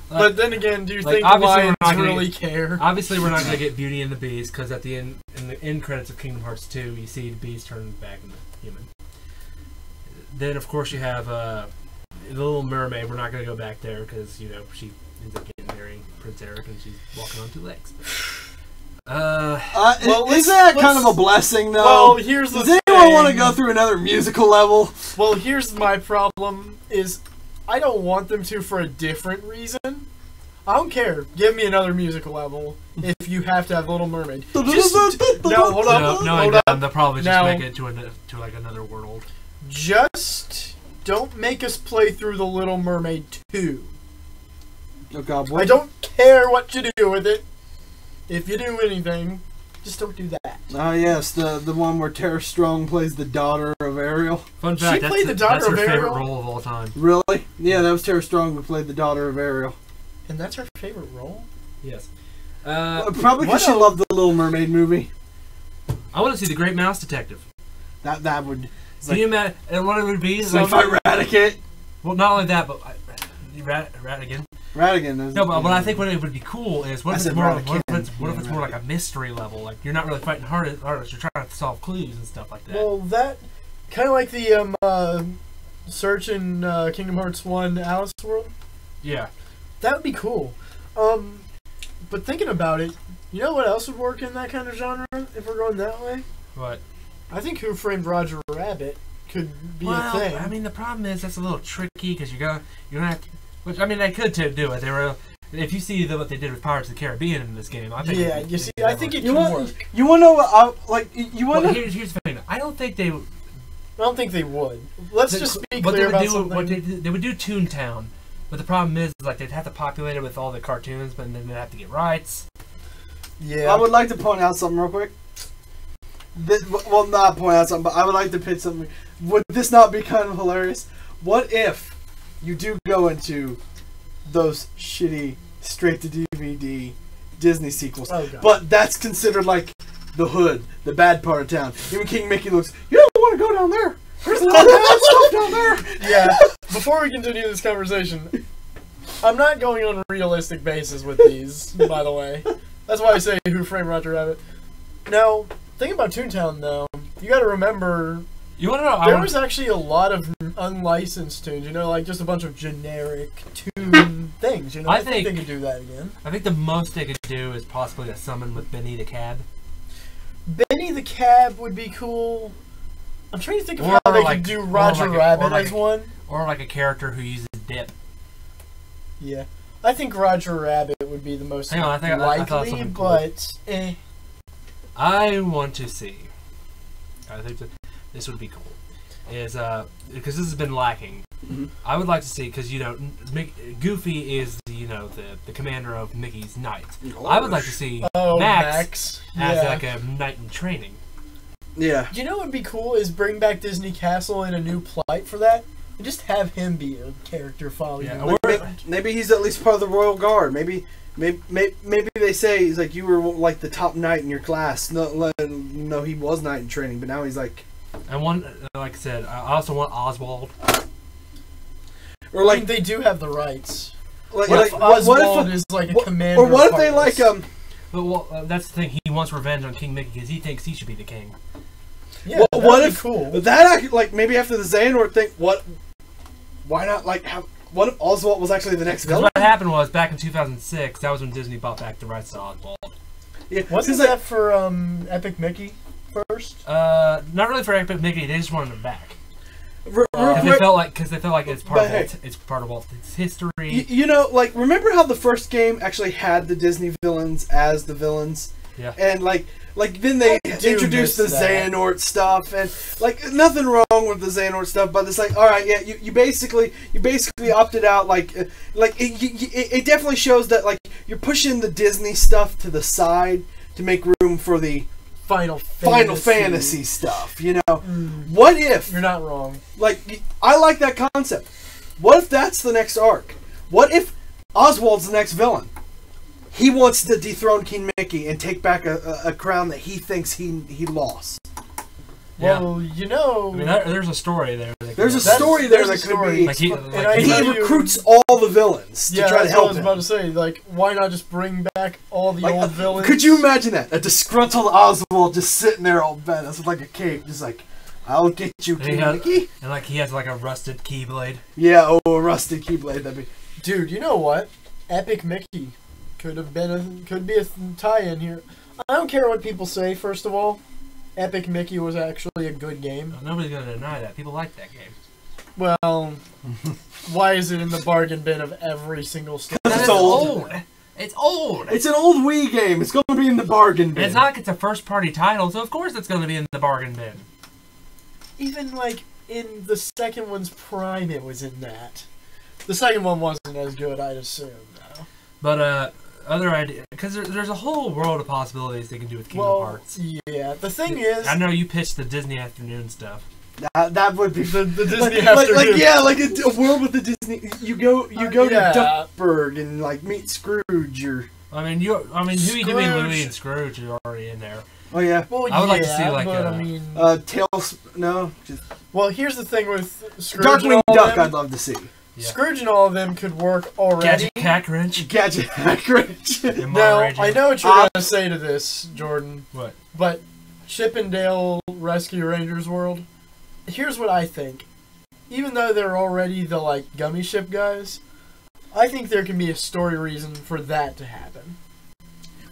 Like, But then again, do you like, think the obviously we're lions not gonna really get- care? Obviously, we're not gonna get Beauty and the Beast because at the end, in the end credits of Kingdom Hearts 2, you see the Beast turn back into human. Then, of course, you have the Little Mermaid. We're not gonna go back there because you know she ends up getting marrying Prince Eric and she's walking on two legs. Well, Isn't that kind let's- of a blessing, though? Well, here's the Does anyone thing. want to go through another musical level? Well, here's my problem: is I don't want them to for a different reason. I don't care. Give me another musical level if you have to have Little Mermaid. Just no, hold up, no, hold I up. don't. They'll probably just Now- make it to like another world. Just don't make us play through the Little Mermaid 2. Oh God! I don't care what you do with it. If you do anything, just don't do that. Ah, yes, the one where Tara Strong plays the daughter of Ariel. Fun She fact: played that's, the daughter that's her of favorite Ariel? role of all time. Really? Yeah, that was Tara Strong who played the daughter of Ariel. And that's her favorite role? Yes. Probably what because she else? loved the Little Mermaid movie. I want to see the Great Mouse Detective. That would. It's Can like, you imagine? And what it would be is like like, fight Radicate. well, not only that, but Rat again. Radigan. No, but I think what it would be cool is what I if it's said more, Radican. what if it's Yeah, more like a mystery level? Like you're not really fighting hardest, you're trying to solve clues and stuff like that. Well, that kind of like the search in Kingdom Hearts 1 Alice World. yeah. That would be cool. But thinking about it, you know what else would work in that kind of genre if we're going that way? But I think Who Framed Roger Rabbit could be well, a thing. I mean, the problem is that's a little tricky because you're gonna have to. Which I mean, they could do it. They were. If you see what they did with Pirates of the Caribbean in this game, I think. yeah, you see, I think it You could want? work. You want to know what? You want Well, to? here's the thing. I don't think they. I don't think they would. Let's just be what clear they would about do, something. what they would do Toontown, but the problem is like they'd have to populate it with all the cartoons, but then they'd have to get rights. Yeah. I would like to point out something real quick. Well, not point out something, but I would like to pitch something. Would this not be kind of hilarious? What if you do go into those shitty straight to DVD Disney sequels, Oh, God. but that's considered like the hood, the bad part of town? Even King Mickey looks, you don't want to go down there. There's a lot of bad stuff down there. Yeah. Before we continue this conversation, I'm not going on a realistic basis with these, by the way. That's why I say Who Framed Roger Rabbit. Now, thing about Toontown, though, you got to remember You want to know? there was actually a lot of unlicensed tunes. You know, like just a bunch of generic tune things. You know, I I think they think- could do that again. I think the most they could do is possibly a summon with Benny the Cab. Benny the Cab would be cool. I'm trying to think of Or how they like- could do or Roger like a- Rabbit or like as a- one. Or like a character who uses dip. Yeah. I think Roger Rabbit would be the most Hang on, I thought likely, something cool. but I want to see I think that this would be cool. Is because this has been lacking. Mm-hmm. I would like to see, because Goofy is the commander of Mickey's Knights. I would like to see Max as like a knight in training. Yeah. You know what would be cool is bring back Disney Castle in a new plight for that, and just have him be a character following. Yeah, maybe he's at least part of the Royal Guard. Maybe they say he's like, you were like the top knight in your class. No, he was knight in training, but now he's like. And one, like I said, I also want Oswald. Or like they do have the rights. Like, what if Oswald is like a commander? Or what if they like Well, that's the thing. He wants revenge on King Mickey because he thinks he should be the king. Yeah, what if cool? That like maybe after the Xehanort thing, why not like have? What if Oswald was actually the next villain? What happened was back in 2006. That was when Disney bought back the rights to Oswald. Yeah, wasn't that for Epic Mickey first? Not really for Epic Mickey. They just wanted him back. Because they felt like it's part of Walt's history. Like remember how the first game actually had the Disney villains as the villains? Yeah. And like then they introduced the Xehanort stuff, and like nothing wrong with the Xehanort stuff, but it's like, all right, yeah, you basically opted out. Like it definitely shows that like you're pushing the Disney stuff to the side to make room for the Final Fantasy stuff, What if... You're not wrong. Like, I like that concept. What if that's the next arc? What if Oswald's the next villain? He wants to dethrone King Mickey and take back a crown that he thinks he lost. Well, I mean, there's a story there. There's a story there that could be... he recruits all the villains to try to help him. I was about to say, like, why not just bring back all the old villains? Could you imagine that? A disgruntled Oswald just sitting there all badass with like a cape, just like, I'll get you, King Mickey. And like he has like a rusted keyblade. Yeah, a rusted keyblade. That'd be... Dude, you know what? Epic Mickey could be a tie-in here. I don't care what people say, first of all. Epic Mickey was actually a good game. Well, nobody's going to deny that. People like that game. Well, why is it in the bargain bin of every single store? It's old. It's old. It's an old Wii game. It's going to be in the bargain bin. And it's not like it's a first-party title, so of course it's going to be in the bargain bin. Even, like, in the second one's prime, it was in that. The second one wasn't as good, I'd assume, though. But, other idea, because there's a whole world of possibilities they can do with Kingdom Hearts. Yeah, the thing is... I know you pitched the Disney Afternoon stuff. That would be the Disney Afternoon. Like a world with the Disney. You go to Duckburg and like meet Scrooge or. I mean, Huey, Dewey, Louie, and Scrooge are already in there. Oh yeah. Well, I would like to see like Tails. No. Well, here's the thing with Scrooge. Darkwing Duck, I'd love to see. Yeah. Scrooge and all of them could work already. Gadget Wrench. Now, I know what you're going to say to this, Jordan. What? But Chip and Dale Rescue Rangers World, here's what I think. Even though they're already the, like, gummy ship guys, I think there can be a story reason for that to happen.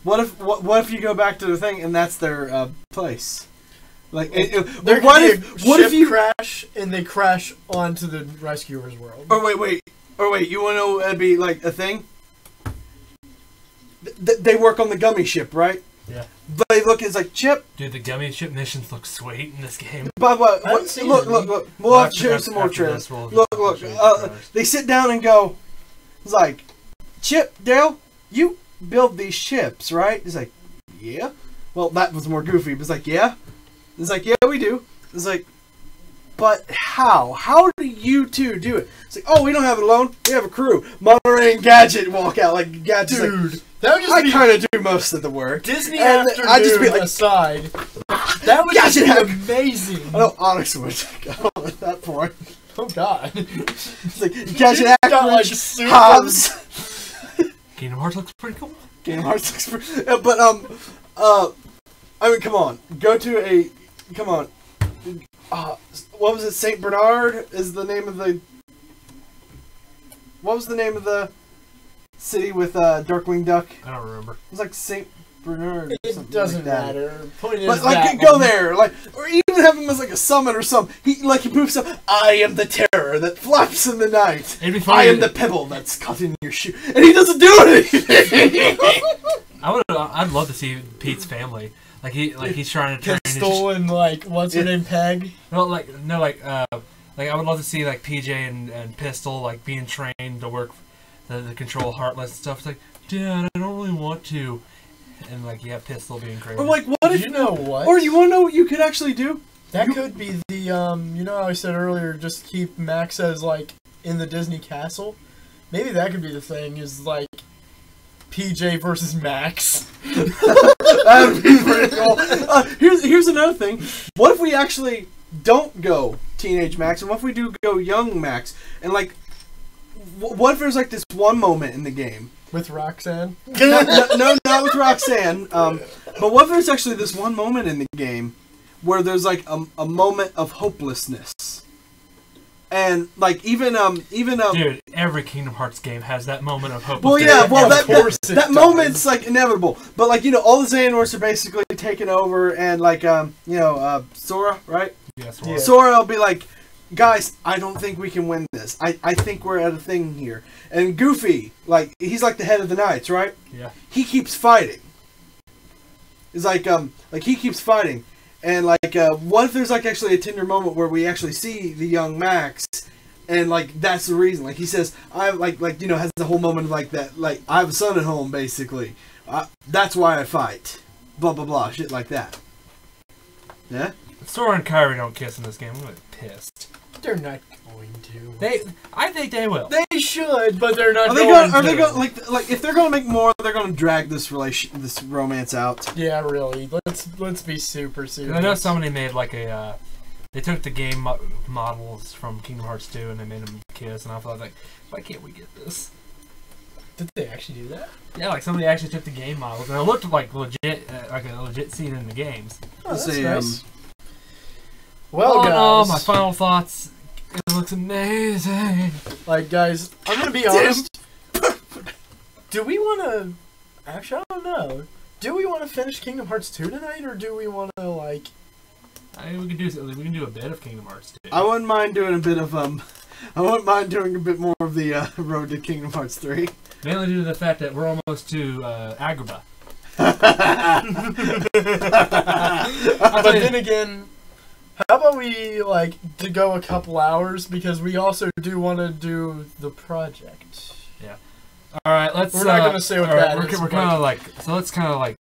What if you go back to the thing and that's their place? Like, what if you crash and they crash onto the rescuers' world? Oh wait! You want to know it'd be like a thing? They work on the gummy ship, right? Yeah. But they look, it's like Chip. Dude, the gummy ship missions look sweet in this game. But look! We'll have to show some more trailers. Look! They sit down and go. It's like, Chip, Dale, you build these ships, right? He's like, yeah. Well, that was more goofy, but it's like, yeah. It's like, yeah, we do. It's like, but how? How do you two do it? It's like, oh, we don't have it alone. We have a crew. Monterey and Gadget walk out like Gadget's dude. Like, that would just I kind of do most of the work. Disney Afternoon aside, that would just be amazing. I know Onyx would go at that point. Oh God! It's like Gadget Ackridge, like, Hobbs. Kingdom Hearts looks pretty cool. Kingdom Hearts looks pretty. But I mean, come on. Come on. What was it? Saint Bernard is the name of the. What was the name of the city with Darkwing Duck? I don't remember. It was like Saint Bernard. Or it doesn't like matter. Point is, but like, go there, like, or even have him as like a summon or something. He poofs up. I am the terror that flaps in the night. It'd be funny. I am the pebble that's caught in your shoe, and he doesn't do anything. I'd love to see Pete's family. Like he's trying to train Pistol and like what's her name, Peg. I would love to see like PJ and Pistol like being trained to work the control Heartless and stuff. It's like, Dad, I don't really want to. And like you have Pistol being crazy. Or like, what if you know what? Or you want to know what you could actually do? That could be the you know how I said earlier, just keep Max as like in the Disney castle. Maybe that could be the thing. Is like PJ versus Max. That'd be pretty cool. Here's another thing. What if we actually don't go teenage Max, and what if we do go young Max? And like, what if there's like this one moment in the game With Roxanne? no, not with Roxanne. But what if there's actually this one moment in the game where there's like a moment of hopelessness, and like even dude, every Kingdom Hearts game has that moment of hope. Well, yeah, well that does. moment's like inevitable. But like all the Xehanorts are basically taken over, and like Sora, right? Yes, Yeah. Sora will be like, guys, I don't think we can win this. I think we're at a thing here. And Goofy, like, he's like the head of the Knights, right? Yeah. He keeps fighting. It's like he keeps fighting. And like, what if there's like actually a tender moment where we actually see the young Max, and like that's the reason. Like he says, I has the whole moment of like that, like I have a son at home, basically. That's why I fight. Blah blah blah, shit like that. Yeah. Sora and Kairi don't kiss in this game. I'm gonna be pissed. They're not going to. I think they will. They should, but they're not Are they going like if they're going to make more, they're going to drag this romance out. Yeah, really. Let's be super serious. I know somebody made like a. They took the game models from Kingdom Hearts 2 and they made them kiss, and I thought like, why can't we get this? Did they actually do that? Yeah, like somebody actually took the game models, and it looked like legit, like a legit scene in the games. Oh, that's Say, nice. Well, all in all, guys, my final thoughts. It looks amazing. like, guys, I'm gonna be honest. Do we want to? Actually, I don't know. Do we want to finish Kingdom Hearts 2 tonight, or do we want to like? I mean, we can do a bit of Kingdom Hearts 2. I wouldn't mind doing a bit of I wouldn't mind doing a bit more of the Road to Kingdom Hearts 3. Mainly due to the fact that we're almost to Agrabah. But then again, how about we like to go a couple hours, because we also do want to do the project. All right, let's. We're not gonna say what that is, We're but- kind of like. So let's kind of like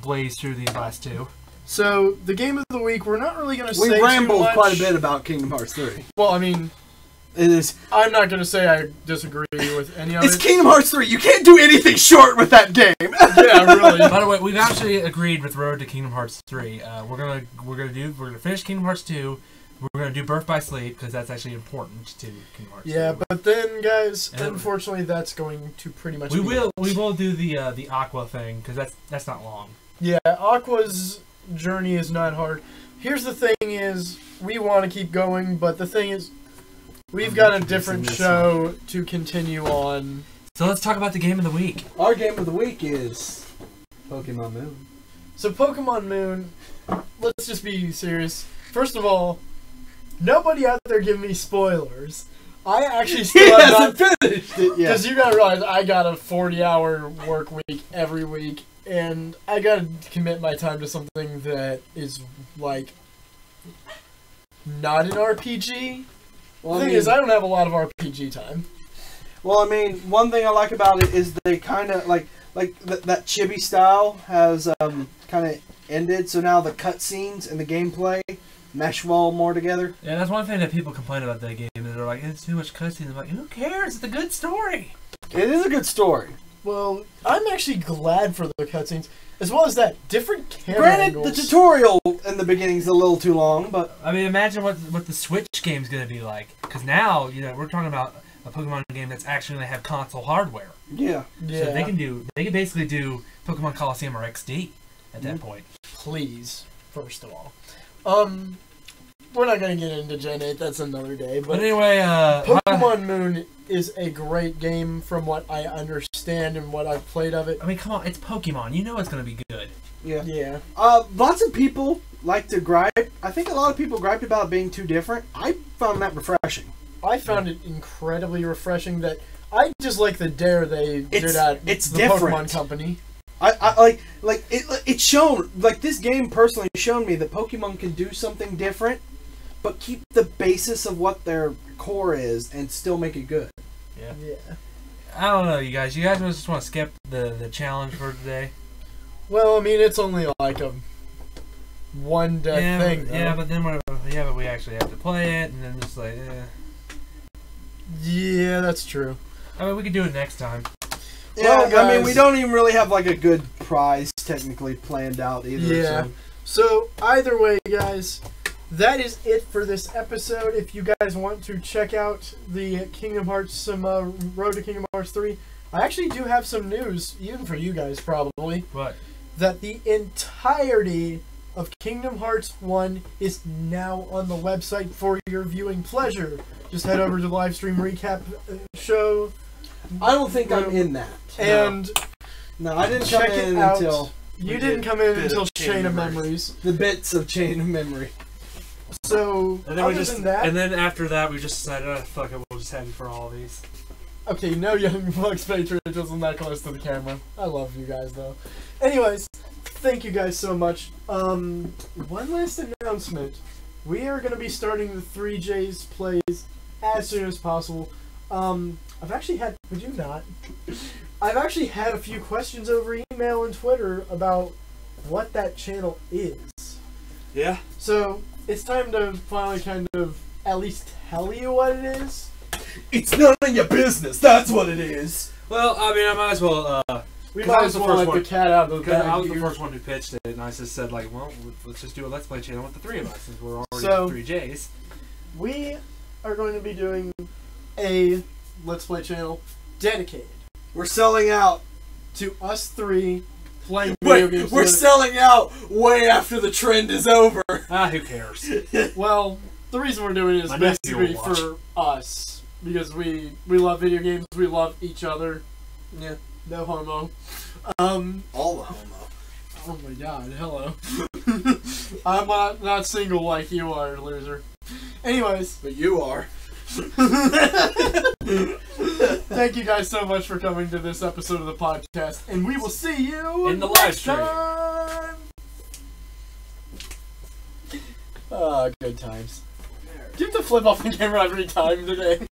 blaze through these last two. So the game of the week, we're not really going to We say rambled too much. quite a bit about Kingdom Hearts 3. Well, I mean, It is. I'm not going to say I disagree with any of It's it. Kingdom Hearts 3. You can't do anything short with that game. Yeah, really. By the way, we've actually agreed with Road to Kingdom Hearts 3. We're gonna finish Kingdom Hearts 2. We're gonna do Birth by Sleep because that's actually important to Kingdom Hearts. Yeah, 2. but then, guys, And- unfortunately, that's going to pretty much. we be will it. do the Aqua thing because that's not long. Yeah, Aqua's journey is not hard. Here's the thing: is we want to keep going, but the thing is, we've got a different show to continue on. So let's talk about the game of the week. Our game of the week is Pokemon Moon. So Pokemon Moon, let's just be serious. First of all, nobody out there give me spoilers. I actually He still have not, hasn't finished it yet. because you gotta realize I got a 40-hour work week every week, and I gotta commit my time to something that is like not an RPG. Well, The thing is, I don't have a lot of RPG time. Well, I mean, one thing I like about it is they kind of like that chibi style has kind of ended. So now the cutscenes and the gameplay mesh well more together. Yeah, that's one thing that people complain about that game. They're like, it's too much cutscenes. I'm like, who cares? It's a good story. It is a good story. Well, I'm actually glad for the cutscenes, as well as that different camera Granted, angles. the tutorial in the beginning is a little too long, but I mean, imagine what the Switch game's gonna be like. Because now, we're talking about a Pokemon game that's actually gonna have console hardware. yeah. Yeah. So they can basically do Pokemon Coliseum or XD at that point. Please, first of all. We're not going to get into Gen 8, that's another day, But but anyway, Pokemon Moon is a great game from what I understand and what I've played of it. I mean, come on, it's Pokemon. You know it's gonna be good. Yeah. Yeah. Lots of people like to gripe. I think a lot of people griped about it being too different. I found that refreshing. I found it incredibly refreshing that I just like the dare they did at it's the different. Pokemon Company. I like it. It's shown like this game personally shown me that Pokemon can do something different, but keep the basis of what their core is and still make it good. Yeah. Yeah. I don't know, you guys. You guys just want to skip the challenge for today? Well, I mean, it's only like a one deck Yeah, thing. but, though. yeah, but then but we actually have to play it, and then just like, Yeah, that's true. I mean, we could do it next time. Yeah, Well, I mean, we guys- don't even really have like a good prize technically planned out either. Yeah. So. So either way, guys, that is it for this episode. If you guys want to check out the Kingdom Hearts, Road to Kingdom Hearts 3, I actually do have some news, even for you guys probably, What? that the entirety of Kingdom Hearts 1 is now on the website for your viewing pleasure. Just head over to the live stream recap show I don't think I'm in that. and No, I didn't come check it in out. until You we didn't did come in bit until of Chain of Memories. the bits of Chain of Memory. So, And then other than that, and then after that, we just decided, fuck it, we'll just have you for all these. okay, no Young Bucks Patriots wasn't that close to the camera. I love you guys, though. Anyways, thank you guys so much. One last announcement. We are going to be starting the 3J's plays as soon as possible. I've actually had... Would you not? I've actually had a few questions over email and Twitter about what that channel is. Yeah? So, it's time to finally kind of at least tell you what it is. It's none of your business. That's what it is. Well, I mean, I might as well, We 'Cause I might was as the well first let the one. cat out of the because bag. I was the here. first one who pitched it, and I just said, like, well, let's just do a Let's Play channel with the three of us, since we're already So- 3Js. We are going to be doing a Let's Play channel dedicated We're selling out. to us three playing video Wait, games. we're together. selling out way after the trend is over. Ah, who cares? Well, the reason we're doing it is My nephew basically will watch. for us. Because we love video games, we love each other. Yeah. No homo. All the homo. Oh my god, hello. I'm not single like you are, loser. Anyways, But you are. thank you guys so much for coming to this episode of the podcast, and we will see you In the live next stream. time. Ah, good times. Do you have to flip off the camera every time today?